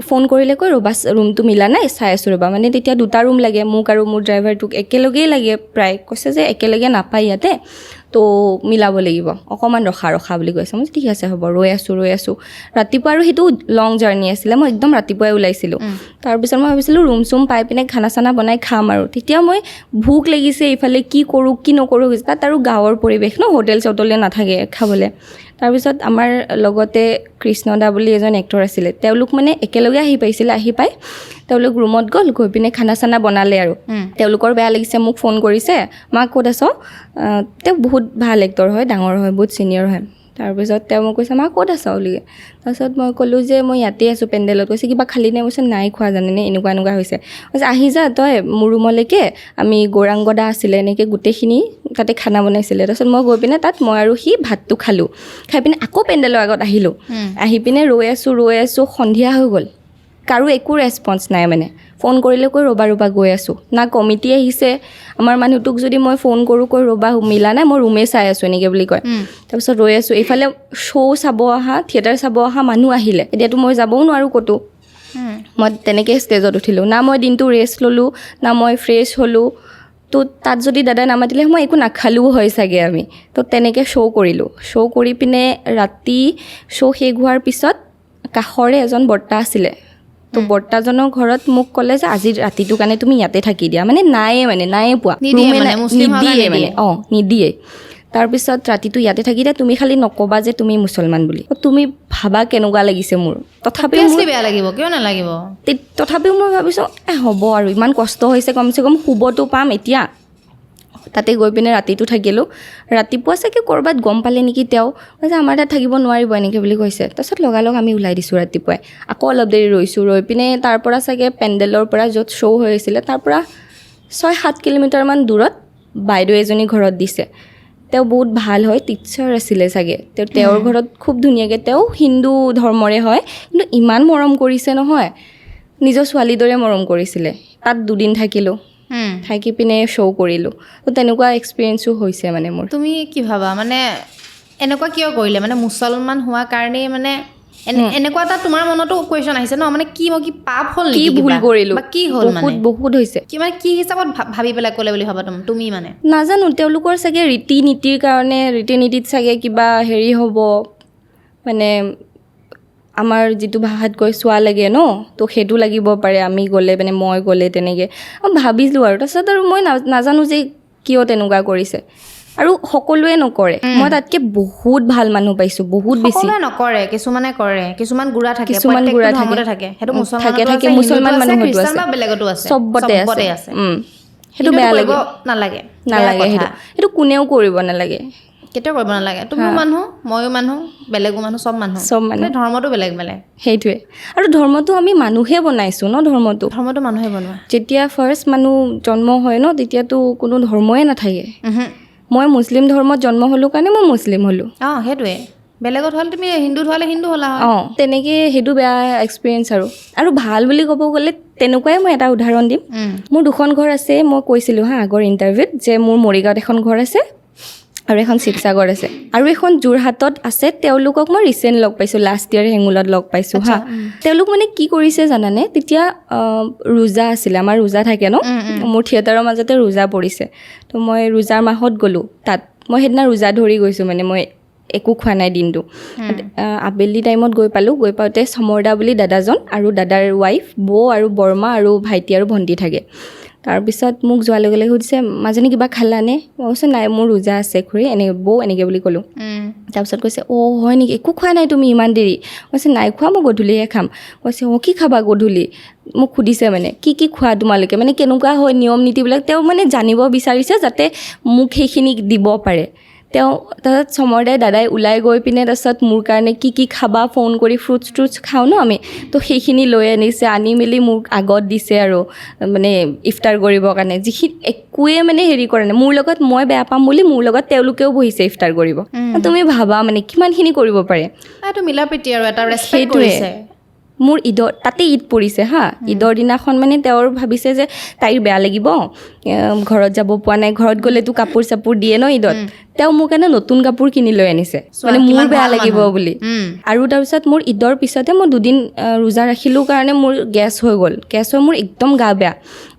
ফোন কৰিলে কৈ ৰ'বা ৰুমটো মিলা নাই চাই আছোঁ ৰ'বা মানে তেতিয়া 2টা ৰুম লাগে মোক আৰু মোৰ ড্ৰাইভাৰটোক একেলগেই লাগে প্ৰায় কৈছে যে একেলগে নাপায় ইয়াতে তো মিলাব লাগিব অকণমান ৰখা বুলি কৈছে মই ঠিক আছে হ'ব ৰৈ আছোঁ ৰাতিপুৱা আৰু সেইটো লং জাৰ্ণি আছিলে মই একদম ৰাতিপুৱাই ওলাইছিলোঁ তাৰপিছত মই ভাবিছিলোঁ ৰুম চুম পাই পিনে খানা চানা বনাই খাম আৰু তেতিয়া মই ভোক লাগিছে ইফালে কি কৰোঁ কি নকৰোঁ তাত আৰু গাঁৱৰ পৰিৱেশ ন হোটেল চটেলে নাথাকে খাবলৈ তাৰপিছত আমাৰ লগতে কৃষ্ণদা বুলি এজন এক্টৰ আছিলে তেওঁলোক মানে একেলগে আহি পাইছিলে আহি পাই তেওঁলোক ৰুমত গৈ পিনে খানা চানা বনালে আৰু তেওঁলোকৰ বেয়া লাগিছে মোক ফোন কৰিছে মা ক'ত আছ তেওঁ বহুত ভাল এক্টৰ হয় ডাঙৰ হয় বহুত ছিনিয়ৰ হয় তাৰপিছত তেওঁ মোক কৈছে মা ক'ত আছ বুলি তাৰপিছত মই ক'লোঁ যে মই ইয়াতে আছোঁ পেণ্ডেলত কৈছে কিবা খালি নে কৈছে নাই খোৱা জানেনে এনেকুৱা হৈছে কৈছে আহি যা তই মোৰ ৰুমলৈকে আমি গৌৰাংগদা আছিলে এনেকৈ গোটেইখিনি তাতে খানা বনাইছিলে তাৰপিছত মই গৈ পিনে তাত মই আৰু সি ভাতটো খালোঁ খাই পিনে আকৌ পেণ্ডেলৰ আগত আহিলোঁ আহি পিনে ৰৈ আছোঁ সন্ধিয়া হৈ গ'ল কাৰো একো ৰেছপন্স নাই মানে ফোন কৰিলে কৈ ৰ'বা গৈ আছোঁ না কমিটি আহিছে আমাৰ মানুহটোক যদি মই ফোন কৰোঁ কৈ ৰ'বা মিলা নাই মই ৰুমেই চাই আছোঁ এনেকৈ বুলি কয় তাৰপিছত ৰৈ আছোঁ এইফালে শ্ব' চাব অহা থিয়েটাৰ চাব অহা মানুহ আহিলে এতিয়াতো মই যাবও নোৱাৰোঁ ক'তো মই তেনেকৈ ষ্টেজত উঠিলোঁ না মই দিনটো ৰেষ্ট ল'লোঁ না মই ফ্ৰেছ হ'লোঁ তো তাত যদি দাদাই নামাতিলে মই একো নাখালেও হয় চাগে আমি তো তেনেকৈ শ্ব' কৰিলোঁ শ্ব' কৰি পিনে ৰাতি শ্ব' শেষ হোৱাৰ পিছত কাষৰে এজন বৰ্তা আছিলে তো বৰ্তাজনৰ ঘৰত মোক ক'লে যে আজি ৰাতিটোৰ কাৰণে তুমি ইয়াতে থাকি দিয়া মানে নায়ে পোৱা নিদিয়ে তাৰপিছত ৰাতিটো ইয়াতে থাকি দিয়া তুমি খালি নক'বা যে তুমি মুছলমান বুলি তুমি ভাবা কেনেকুৱা লাগিছে মোৰ তথাপিও বেয়া লাগিব কিয় নালাগিব তথাপিও মই ভাবিছোঁ হ'ব আৰু ইমান কষ্ট হৈছে কমচে কম শুবতো পাম এতিয়া তাতে গৈ পিনে ৰাতিটো থাকিলোঁ ৰাতিপুৱা চাগে ক'ৰবাত গম পালে নেকি তেওঁ যে আমাৰ তাত থাকিব নোৱাৰিব এনেকৈ বুলি কৈছে তাৰপিছত লগালগ আমি ওলাই দিছোঁ ৰাতিপুৱাই আকৌ অলপ দেৰি ৰৈ পিনে তাৰ পৰা চাগে পেণ্ডেলৰ পৰা য'ত শ্ব' হৈ আছিলে তাৰ পৰা 6-7 কিলোমিটাৰমান দূৰত বাইদেউ এজনী ঘৰত দিছে তেওঁ বহুত ভাল হয় টিচাৰ আছিলে চাগে তেওঁৰ ঘৰত খুব ধুনীয়াকৈ তেওঁ হিন্দু ধৰ্মৰে হয় কিন্তু ইমান মৰম কৰিছে নহয় নিজৰ ছোৱালীৰ দৰে মৰম কৰিছিলে তাত 2 দিন থাকিলোঁ থাকি পিনে শ্ব' কৰিলোঁ তো তেনেকুৱা এক্সপিৰিয়েঞ্চো হৈছে মানে মোৰ তুমি কি ভাবা মানে এনেকুৱা কিয় কৰিলে মানে মুছলমান হোৱাৰ কাৰণেই মানে এনেকুৱা এটা তোমাৰ মনতো কুৱেশ্যন আহিছে ন মানে কি মই কি পাপ হ'ল নেকি কি ভুল কৰিলোঁ বা কি হ'ল মানে বহুত হৈছে কি মানে কি হিচাপত ভাবি পেলাই ক'লে বুলি ভাবা তুমি মানে নাজানো তেওঁলোকৰ চাগে ৰীতি নীতিৰ কাৰণে ৰীতি নীতিত চাগে কিবা হেৰি হ'ব মানে আমাৰ যিটো ভাষাত কৈ চোৱা লাগে ন তো সেইটো লাগিব পাৰে আমি গ'লে মানে মই গ'লে তেনেকৈ ভাবিলোঁ আৰু তাৰপিছত আৰু মই নাজানো যে কিয় তেনেকুৱা কৰিছে আৰু সকলোৱে নকৰে মই তাতকৈ বহুত ভাল মানুহ পাইছোঁ বহুত বেছি নকৰে কিছুমানে কৰে কিছুমান গুড়া থাকে সেইটো মুছলমান মানুহতো আছে বেলেগতো আছে চবতে আছে সেইটো বেয়া লাগে নালাগে সেইটো কোনেও কৰিব নালাগে কেতিয়াও কৰিব নালাগে তুমিও মানুহ ময়ো মানুহ বেলেগো মানুহ চব মানুহ ধৰ্মটো বেলেগ সেইটোৱে আৰু ধৰ্মটো আমি মানুহে বনাইছোঁ ন ধৰ্মটো মানুহে বনোৱা যেতিয়া ফাৰ্ষ্ট মানুহ জন্ম হয় ন তেতিয়াতো কোনো ধৰ্মই নাথাকে মই মুছলিম ধৰ্মত জন্ম হ'লোঁ কাৰণে মই মুছলিম হ'লোঁ সেইটোৱে বেলেগত হ'লে তুমি হিন্দুত হ'লে হিন্দু হ'লা তেনেকৈ সেইটো বেয়া এক্সপিৰিয়েঞ্চ আৰু ভাল বুলি ক'ব গ'লে তেনেকুৱাই মই এটা উদাহৰণ দিম মোৰ 2খন ঘৰ আছে মই কৈছিলোঁ আগৰ ইণ্টাৰভিউত যে মোৰ মৰিগাঁৱত এখন ঘৰ আছে আৰু এখন শিৱসাগৰ আছে আৰু এখন যোৰহাটত আছে তেওঁলোকক মই ৰিচেণ্ট লগ পাইছোঁ লাষ্ট ইয়েৰ হেঙুলত লগ পাইছোঁ তেওঁলোক মানে কি কৰিছে জানানে তেতিয়া ৰোজা আছিলে আমাৰ ৰোজা থাকে ন মোৰ থিয়েটাৰৰ মাজতে ৰোজা পৰিছে তো মই ৰোজাৰ মাহত গ'লোঁ তাত মই সেইদিনা ৰোজা ধৰি গৈছোঁ মানে মই একো খোৱা নাই দিনটো আবেলি টাইমত গৈ পাওঁতে সমৰদা বুলি দাদাজন আৰু দাদাৰ ৱাইফ বৌ আৰু বৰমা আৰু ভাইটি আৰু ভণ্টি থাকে তাৰপিছত মোক যোৱাৰ লগে লগে সুধিছে মাজনী কিবা খালানে মই কৈছোঁ নাই মোৰ ৰোজা আছে খুৰী বৌ এনেকৈ বুলি ক'লোঁ তাৰপিছত কৈছে হয় নেকি একো খোৱা নাই তুমি ইমান দেৰি কৈছে নাই খোৱা মই গধূলিহে খাম কৈছে কি খাবা গধূলি মোক সুধিছে মানে কি খোৱা তোমালোকে মানে কেনেকুৱা হয় নিয়ম নীতিবিলাক তেওঁ মানে জানিব বিচাৰিছে যাতে মোক সেইখিনি দিব পাৰে তেওঁ তাৰপিছত সমৰদাই দাদাই ওলাই গৈ পিনে তাৰপিছত মোৰ কাৰণে কি খাবা ফোন কৰি ফ্ৰুটছ খাওঁ ন আমি তো সেইখিনি লৈ আনি মেলি মোক আগত দিছে আৰু মানে ইফতাৰ কৰিবৰ কাৰণে যিখিনি একোৱে মানে হেৰি কৰা নাই মোৰ লগত মই বেয়া পাম বুলি মোৰ লগত তেওঁলোকেও বহিছে ইফতাৰ কৰিব তুমি ভাবা মানে কিমানখিনি কৰিব পাৰে এইটো মিলা প্ৰীতি আৰু এটা ৰেচপেক্ট কৰিছে মোৰ ঈদৰ তাতে ঈদ পৰিছে হা ঈদৰ দিনাখন মানে তেওঁৰ ভাবিছে যে তাইৰ বেয়া লাগিব ঘৰত যাব পোৱা নাই ঘৰত গ'লেতো কাপোৰ চাপোৰ দিয়ে ন ঈদত তেওঁ মোৰ কাৰণে নতুন কাপোৰ কিনি লৈ আনিছে মানে মোৰ বেয়া লাগিব বুলি আৰু তাৰপিছত মোৰ ঈদৰ পিছতে মই 2 দিন ৰোজা ৰাখিলোঁ কাৰণে মোৰ গেছ হৈ গ'ল গেছ হৈ মোৰ একদম গা বেয়া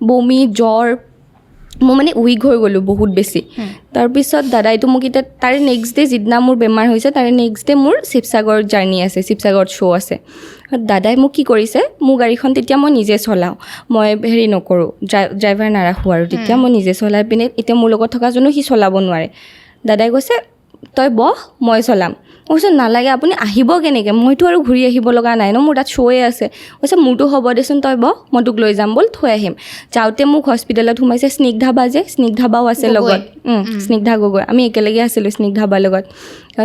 বমি জ্বৰ মই মানে উইক হৈ গ'লোঁ বহুত বেছি তাৰপিছত দাদাইতো মোক এতিয়া তাৰে নেক্সট ডে যিদিনা মোৰ বেমাৰ হৈছে তাৰে নেক্সট ডে মোৰ শিৱসাগৰ জাৰ্ণি আছে শিৱসাগৰত শ্ব' আছে দাদাই মোক কি কৰিছে মোৰ গাড়ীখন তেতিয়া মই নিজে চলাওঁ মই হেৰি নকৰোঁ ড্ৰাইভাৰ নাৰাখোঁ আৰু তেতিয়া মই নিজে চলাই পিনে এতিয়া মোৰ লগত থকাজনো সি চলাব নোৱাৰে দাদাই কৈছে তই বহ মই চলাম মই কৈছোঁ নালাগে আপুনি আহিব কেনেকৈ মইতো আৰু ঘূৰি আহিব লগা নাই ন মোৰ তাত শ্ব'য়ে আছে কৈছে মোৰতো হ'ব দেচোন তই বহ মই তোক লৈ যাম ব'ল থৈ আহিম যাওঁতে মোক হস্পিটেলত সোমাইছে স্নিগ্ধাবা যে স্নিগ্ধাবাও আছে লগত স্নিগ্ধা গগৈ আমি একেলগে আছিলোঁ স্নিগ্ধাবাৰ লগত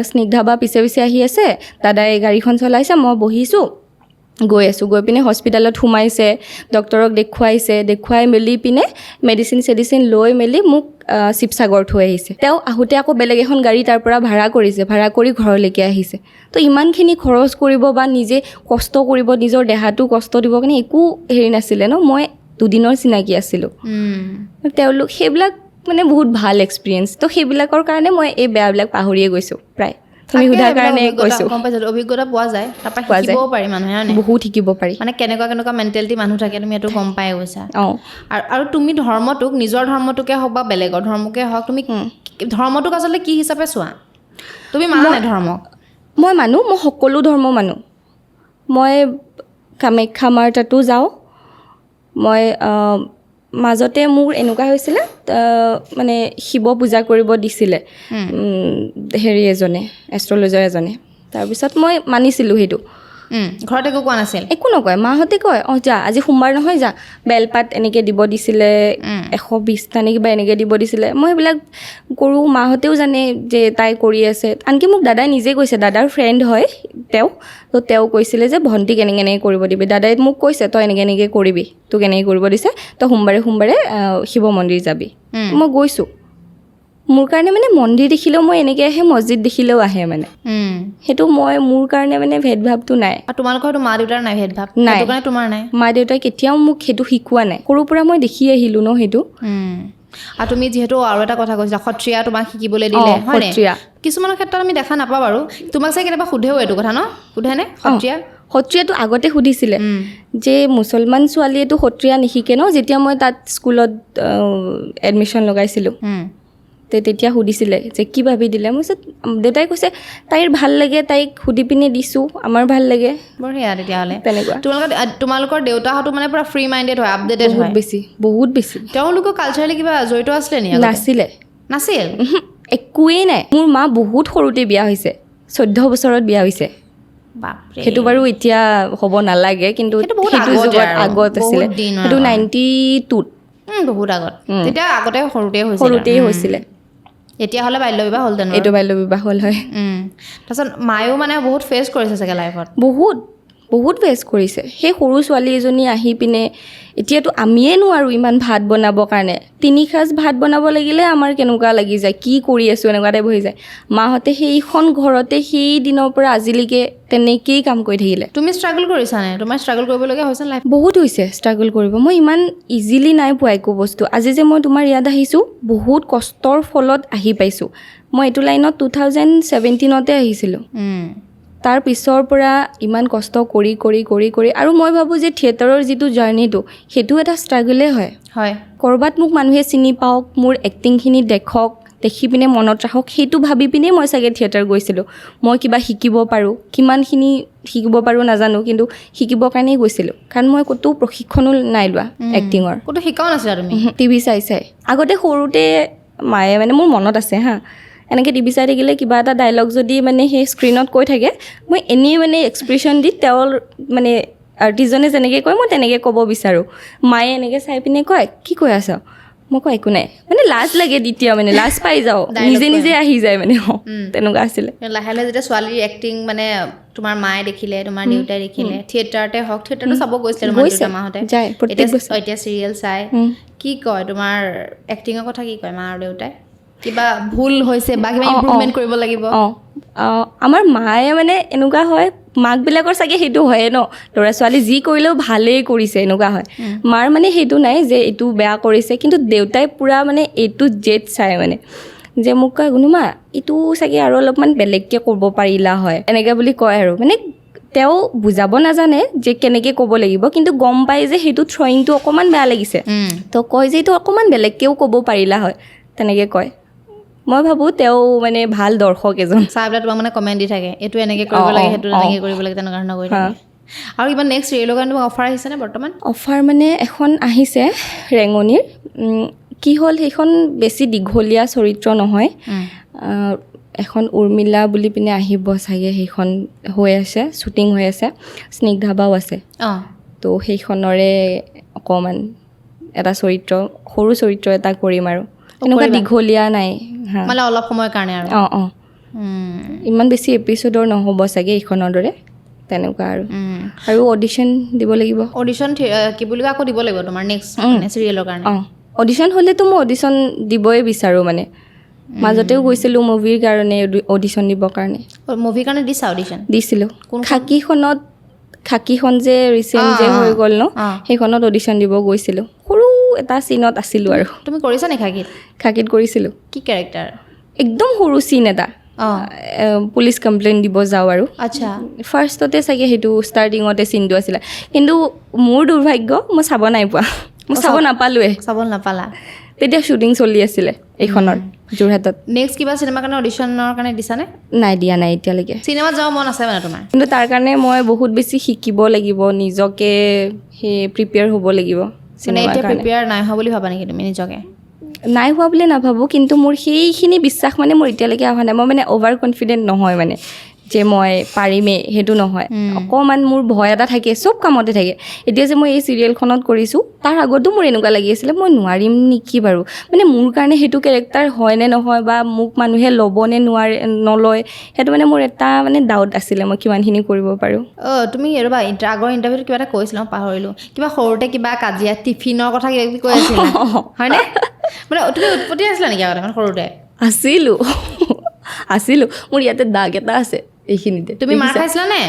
স্নিগ্ধাবা পিছে পিছে আহি আছে দাদাই গাড়ীখন চলাইছে মই বহিছোঁ গৈ আছোঁ গৈ পিনে হস্পিটেলত সোমাইছে ডক্তৰক দেখুৱাই মেলি পিনে মেডিচিন লৈ মেলি মোক শিৱসাগৰ থৈ আহিছে তেওঁ আহোঁতে আকৌ বেলেগ এখন গাড়ী তাৰ পৰা ভাড়া কৰি ঘৰলৈকে আহিছে তো ইমানখিনি খৰচ কৰিব বা নিজে কষ্ট কৰিব নিজৰ দেহাটো কষ্ট দিব কাৰণে একো হেৰি নাছিলে ন মই 2 দিনৰ চিনাকি আছিলোঁ তেওঁলোক সেইবিলাক মানে বহুত ভাল এক্সপিৰিয়েঞ্চ তো সেইবিলাকৰ কাৰণে মই এই বেয়াবিলাক পাহৰিয়ে গৈছোঁ প্ৰায় তুমি সোধাৰ কাৰণে কৈছোঁ অভিজ্ঞতা পোৱা যায় তাৰপৰা শিকিবও পাৰি মানুহে বহুত শিকিব পাৰি মানে কেনেকুৱা মেণ্টেলিটি মানুহ থাকে তুমি এইটো গম পাই গৈছা আৰু তুমি ধৰ্মটোক নিজৰ ধৰ্মটোকে হওক বা বেলেগৰ ধৰ্মকে হওক তুমি ধৰ্মটোক আচলতে কি হিচাপে চোৱা তুমি মানা নাই ধৰ্মক মই মানো মই সকলো ধৰ্ম মানো মই কামাখ্যা মাৰ তাতো যাওঁ মই মাজতে মোৰ এনেকুৱা হৈছিলে মানে শিৱ পূজা কৰিব দিছিলে হেৰি এজনে এষ্ট্ৰলজাৰ এজনে তাৰপিছত মই মানিছিলোঁ সেইটো ঘৰত একো কোৱা নাছিল একো নকয় মাহঁতে কয় যা আজি সোমবাৰ নহয় যা বেলপাত এনেকৈ দিব দিছিলে 120টা নে কিবা এনেকৈ দিব দিছিলে মই সেইবিলাক কৰোঁ মাহঁতেও জানে যে তাই কৰি আছে আনকি মোক দাদাই নিজে কৈছে দাদাৰ ফ্ৰেণ্ড হয় তেওঁ কৈছিলে যে ভণ্টিক এনেকৈ কৰিব দিবি দাদাই মোক কৈছে তই এনেকৈ কৰিবি তোক এনেকৈ কৰিব দিছে তই সোমবাৰে শিৱ মন্দিৰ যাবি মই গৈছোঁ মোৰ কাৰণে মানে মন্দিৰ দেখিলেও মই এনেকৈ আহে মছজিদ দেখিলেও আহে মানে সেইটো মোৰ কাৰণে মানে ভেদভাৱটো নাই তোমালোকৰ মা দেউতাৰ নাই ভেদভাৱ নাই কাৰণে তোমাৰ নাই মা দেউতাই কেতিয়াও মোক সেইটো শিকোৱা নাই সৰুৰ পৰা মই দেখি আহিলোঁ ন সেইটো আৰু তুমি যিহেতু আৰু এটা কথা কৈছা সত্ৰীয়া তোমাক শিকিবলৈ দিলে হয়নে কিছুমানৰ ক্ষেত্ৰত আমি দেখা নাপাওঁ বাৰু তোমাক চাই কেতিয়াবা সোধেও এইটো কথা ন সোধেনে সত্ৰীয়াটো আগতে সুধিছিলে যে মুছলমান ছোৱালীয়েতো সত্ৰীয়া নিশিকে ন যেতিয়া মই তাত স্কুলত এডমিশ্যন লগাইছিলোঁ তেতিয়া সুধিছিলে যে কি ভাবি দিলে মই দেউতাই কৈছে তাইৰ ভাল লাগে তাইক সুধি পিনে দিছোঁ আমাৰ ভাল লাগে বঢ়িয়া তেতিয়াহ'লে তেনেকুৱা তোমালোকৰ দেউতাহঁতো মানে পুৰা ফ্ৰী মাইণ্ডেড হয় আপডেটেড হয় বহুত বেছি তেওঁলোকৰ কালচাৰেলি কিবা জড়িত আছিলে নেকি নাছিল একোৱেই নাই মোৰ মা বহুত সৰুতে বিয়া হৈছে 14 বছৰত বিয়া হৈছে সেইটো বাৰু এতিয়া হ'ব নালাগে কিন্তু সেইটো যুগত আগত আছিলে সেইটো 92ত বহুত আগত তেতিয়া আগতে সৰুতেই হৈছিলে এতিয়া হ'লে বাল্য বিবাহ হ'ল জানো এইটো বাল্য বিবাহ হ'ল হয় তাৰপিছত মায়েও মানে বহুত ফেচ কৰিছে চাগে লাইফত বহুত ফেচ কৰিছে সেই সৰু ছোৱালী এজনী আহি পিনে এতিয়াতো আমিয়ে নোৱাৰোঁ ইমান ভাত বনাবৰ কাৰণে 3 সাঁজ ভাত বনাব লাগিলে আমাৰ কেনেকুৱা লাগি যায় কি কৰি আছোঁ এনেকুৱা টাইপ হৈ যায় মাহঁতে সেইখন ঘৰতে সেই দিনৰ পৰা আজিলৈকে তেনেকেই কাম কৰি থাকিলে তুমি ষ্ট্ৰাগল কৰিছানে তোমাৰ ষ্ট্ৰাগল কৰিবলগীয়া হৈছে লাইফ বহুত হৈছে ষ্ট্ৰাগল কৰিব মই ইমান ইজিলি নাই পোৱা একো বস্তু আজি যে মই তোমাৰ ইয়াত আহিছোঁ বহুত কষ্টৰ ফলত আহি পাইছোঁ মই এইটো লাইনত 2017তে আহিছিলোঁ তাৰ পিছৰ পৰা ইমান কষ্ট কৰি আৰু মই ভাবোঁ যে থিয়েটাৰৰ যিটো জাৰ্ণিটো সেইটো এটা ষ্ট্ৰাগলে হয় ক'ৰবাত মোক মানুহে চিনি পাওক মোৰ এক্টিংখিনি দেখি পিনে মনত ৰাখক সেইটো ভাবি পিনে মই চাগে থিয়েটাৰ গৈছিলোঁ মই কিবা শিকিব পাৰোঁ কিমানখিনি শিকিব পাৰোঁ নাজানো কিন্তু শিকিবৰ কাৰণেই গৈছিলোঁ কাৰণ মই ক'তো প্ৰশিক্ষণো নাই লোৱা এক্টিঙৰ ক'তো শিকাও নাছিলা তুমি টিভি চাই আগতে সৰুতে মায়ে মানে মোৰ মনত আছে হা এনেকৈ টিভি চাই থাকিলে কিবা এটা ডাইলগ যদি মানে সেই স্ক্ৰীণত কৈ থাকে মই এনেই মানে এক্সপ্ৰেশ্যন দি তেওঁৰ মানে আৰ্টিষ্টজনে যেনেকৈ কয় মই তেনেকৈ ক'ব বিচাৰোঁ মায়ে এনেকৈ চাই পিনে কয় কি কৈ আছ মই কয় একো নাই মানে লাজ লাগে তেতিয়া মানে লাজ পাই যাওঁ নিজে আহি যায় মানে তেনেকুৱা আছিলে লাহে লাহে যেতিয়া ছোৱালীৰ এক্টিং মানে তোমাৰ মায়ে দেখিলে তোমাৰ দেউতাই দেখিলে থিয়েটাৰতে হওক থিয়েটাৰটো চাব গৈছিলে তোমাৰ দেউতা মাহঁতে এতিয়া চিৰিয়েল চাই কি কয় তোমাৰ এক্টিঙৰ কথা কি কয় মা আৰু দেউতাই কিবা ভুল হৈছে বা কিবা ইমপ্ৰুভমেণ্ট কৰিব লাগিব আমাৰ মায়ে মানে এনেকুৱা হয় মাকবিলাকৰ চাগে সেইটো হয়ে ন ল'ৰা ছোৱালী যি কৰিলেও ভালেই কৰিছে এনেকুৱা হয় মাৰ মানে সেইটো নাই যে এইটো বেয়া কৰিছে কিন্তু দেউতাই পূৰা মানে এইটো জেদ চাই মানে যে মোক কয় গুণুমা এইটো চাগে আৰু অলপমান বেলেগকৈ ক'ব পাৰিলা হয় এনেকৈ বুলি কয় আৰু মানে তেওঁ বুজাব নাজানে যে কেনেকৈ ক'ব লাগিব কিন্তু গম পায় যে সেইটো থ্ৰয়িংটো অকণমান বেয়া লাগিছে তো কয় যে এইটো অকণমান বেলেগকৈও ক'ব পাৰিলা হয় তেনেকৈ কয় মই ভাবোঁ তেওঁ মানে ভাল দৰ্শক এজন চাই পেলাই তোমাক মানে কমেণ্ট দি থাকে এইটো এনেকৈ কৰিব লাগে সেইটো এনেকৈ কৰিব লাগে তেনেকুৱা ধৰণৰ কৰি থাকে আৰু কিবা নেক্সট ৰিয়েলৰ কাৰণে তোমাক অফাৰ আহিছেনে বৰ্তমান অফাৰ মানে এখন আহিছে ৰেঙনিৰ কি হ'ল সেইখন বেছি দীঘলীয়া চৰিত্ৰ নহয় এখন উৰ্মিলা বুলি পিনে আহিব চাগে সেইখন হৈ আছে শ্বুটিং হৈ আছে স্নিগ্ধাবাও আছে তো সেইখনৰে অকণমান এটা চৰিত্ৰ সৰু চৰিত্ৰ এটা কৰিম আৰু এনেকুৱা দীঘলীয়া নাই মানে অলপ সময়ৰ কাৰণে আৰু ইমান বেছি এপিছ'ডৰ নহ'ব চাগে এইখনৰ দৰে তেনেকুৱা আৰু অডিশ্যন দিব লাগিব অডিশ্যন কি বুলি আকৌ দিব লাগিব তোমাৰ নেক্সট চিৰিয়েলৰ কাৰণে অডিশ্যন হ'লেতো মই অডিশ্যন দিবই বিচাৰোঁ মানে মাজতেও গৈছিলোঁ মুভিৰ কাৰণে অডিশ্যন দিবৰ কাৰণে মুভিৰ কাৰণে দিছা অডিশ্যন দিছিলোঁ খাকীখন যে ৰিচেণ্ট যে হৈ গ'ল ন সেইখনত অডিশ্যন দিব গৈছিলোঁ সৰু এটা চিনত আছিলোঁ আৰু তুমি কৰিছা নে খাকীত কৰিছিলোঁ কি কেৰেক্টাৰ একদম সৰু চিন এটা পুলিচ কমপ্লেইন দিব যাওঁ আৰু আচ্ছা ফাৰ্ষ্টতে চাগে সেইটো ষ্টাৰ্টিঙতে চিনটো আছিলে কিন্তু মোৰ দুৰ্ভাগ্য মই চাব নাই পোৱা মই চাব নাপালা তেতিয়া শ্বুটিং চলি আছিলে এইখনৰ যোৰহাটত নেক্সট কিবা চিনেমাৰ কাৰণে অডিশ্যনৰ কাৰণে দিছানে নাই দিয়া নাই এতিয়ালৈকে চিনেমাত যাব মন আছে মানে তোমাৰ কিন্তু তাৰ কাৰণে মই বহুত বেছি শিকিব লাগিব নিজকে সেই প্ৰিপেয়াৰ হ'ব লাগিব চিনেমাৰ কাৰণে প্ৰিপেয়াৰ নাই হোৱা বুলি ভাবা নেকি তুমি নিজকে নাই হোৱা বুলি নাভাবোঁ কিন্তু মোৰ সেইখিনি বিশ্বাস মানে মোৰ এতিয়ালৈকে অহা নাই মই মানে অভাৰ কনফিডেণ্ট নহয় মানে যে মই পাৰিমেই সেইটো নহয় অকণমান মোৰ ভয় এটা থাকে চব কামতে থাকে এতিয়া যে মই এই চিৰিয়েলখনত কৰিছোঁ তাৰ আগতো মোৰ এনেকুৱা লাগি আছিলে মই নোৱাৰিম নেকি বাৰু মানে মোৰ কাৰণে সেইটো কেৰেক্টাৰ হয় নে নহয় বা মোক মানুহে ল'বনে নলয় সেইটো মানে মোৰ এটা মানে ডাউট আছিলে মই কিমানখিনি কৰিব পাৰোঁ তুমি ৰ'বা আগৰ ইণ্টাৰভিউত কিবা এটা কৈছিলা পাহৰিলোঁ কিবা সৰুতে কিবা কাজিয়া টিফিনৰ কথা কিবা কিবি কৈ আছিলা হয়নে মানে তুমি উৎপত্তি আছিলা নেকি আগতে সৰুতে আছিলোঁ মোৰ ইয়াতে দাগ এটা আছে এইখিনিতে তুমি মাৰ খাইছিলা নে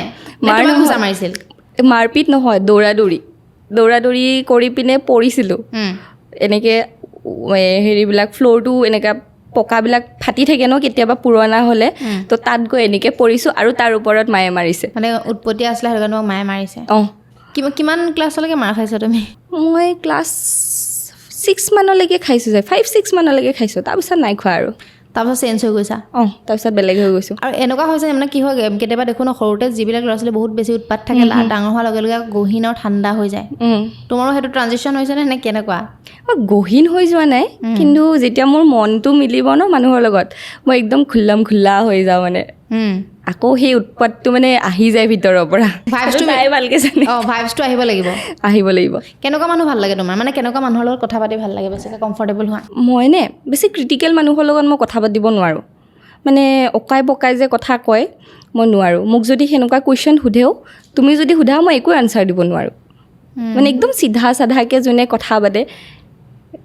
মাৰিছিল মাৰপিট নহয় দৌৰা-দৌৰি কৰি পিনে পৰিছিলোঁ এনেকৈ হেৰিবিলাক ফ্ল'ৰটো এনেকৈ পকাবিলাক ফাটি থাকে ন কেতিয়াবা পুৰণা হ'লে তো তাত গৈ এনেকৈ পৰিছোঁ আৰু তাৰ ওপৰত মায়ে মাৰিছে মানে উৎপত্তি আছিলে সেইটো কাৰণে মায়ে মাৰিছে কিমান ক্লাছলৈকে মাৰ খাইছা তুমি মই ক্লাছ 6 মানলৈকে খাইছোঁ 5-6 মানলৈকে খাইছোঁ তাৰপিছত নাই খোৱা আৰু তাৰপিছত চেঞ্জ হৈ গৈছা তাৰপিছত বেলেগ হৈ গৈছোঁ আৰু এনেকুৱা হৈছে মানে কি হয় কেতিয়াবা দেখোঁ ন সৰুতে যিবিলাক ল'ৰা ছোৱালী বহুত বেছি উৎপাত থাকে ডাঙৰ হোৱাৰ লগে লগে গহীন আৰু ঠাণ্ডা হৈ যায় তোমাৰো সেইটো ট্ৰানজিশ্যন হৈছেনে নে কেনেকুৱা গহীন হৈ যোৱা নাই কিন্তু যেতিয়া মোৰ মনটো মিলিব ন মানুহৰ লগত মই একদম খোল্লা হৈ যাওঁ মানে আকৌ সেই উৎপাতটো মানে আহি যায় ভিতৰৰ পৰা ভালকৈ জানে ভাইবছটো আহিব লাগিব কেনেকুৱা মানুহ ভাল লাগে তোমাৰ মানে কেনেকুৱা মানুহৰ লগত কথা পাতি ভাল লাগে বেছিকৈ কমফৰ্টেবল হোৱা মই নে বেছি ক্ৰিটিকেল মানুহৰ লগত মই কথা পাতিব নোৱাৰোঁ মানে অকাই পকাই যে কথা কয় মই নোৱাৰোঁ মোক যদি সেনেকুৱা কুৱেশ্যন সোধেও তুমি যদি সোধা মই একো আনচাৰ দিব নোৱাৰোঁ মানে একদম চিধা চাধাকৈ যোনে কথা পাতে